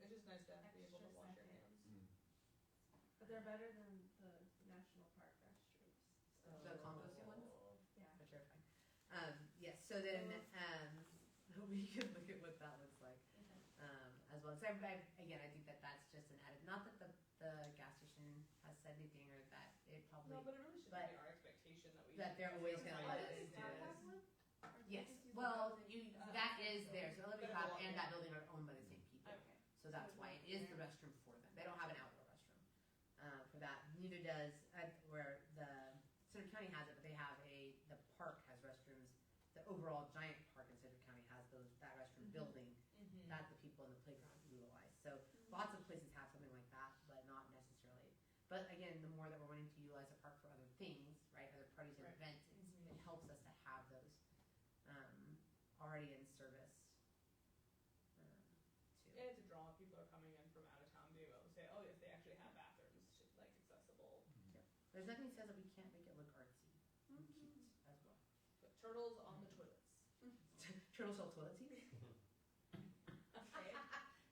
It's just nice to be able to Extra wash your second. hands. But they're better than the national park restrooms, so. The composting ones? Yeah. They're terrifying. Yes, so then we could look at what that looks like as well. So again, I think that's just an added. Not that the gas station has said anything or that it probably. No, but it really should but- be our expectation that we. that they're always gonna let us do it. Yes, well, that is theirs. So Olympic Lab and that building are owned by the same people. Okay. So that's why it is the restroom for them. They don't have an outdoor restroom for that. Neither does where the Center County has it, but they have the park has restrooms. The overall giant park in Center County has that restroom building Mhm. that the people in the playground utilize. So lots of places have something like that, but not necessarily. But again, the more that we're wanting to utilize the park for other things, right, other parties and Right. events, it helps us to have those already in service too. And it's a draw, people are coming in There's nothing that says that we can't make it look artsy and cute as well. Put turtles on the toilets. Turtle shell toilet seat? Okay.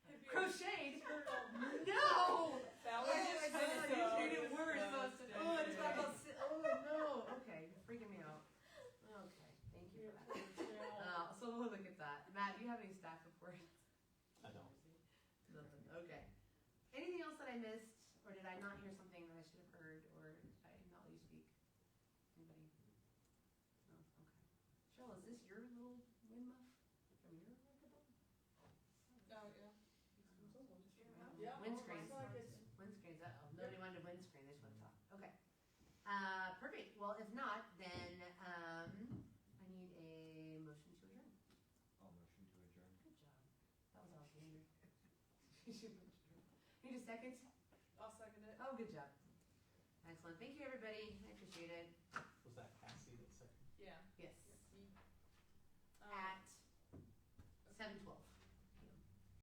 If you're- Crocheted? Turtle. No! That was Oh just my God, you made it worse. so Oh, it's stupid. about oh no. Okay, you're freaking me out. Okay, thank you for that. So we'll look at that. Matt, do you have any staff reports? I don't. Nothing. Okay. Anything else that I missed, or did I not hear something that I should have heard, or did I not let you speak? Anybody? No. Okay. Cheryl, is this your little wind muff from your microphone? Oh, yeah. Yeah, Windscreens. it's like it's- Windscreens. Uh-oh. Nobody wanted a windscreen. They just want to talk. Okay. Perfect. Well, if not, then I need a motion to adjourn. I'll motion to adjourn. Good job. That was awesome. Need a second? I'll second it. Oh, good job. Excellent. Thank you, everybody. I appreciate it.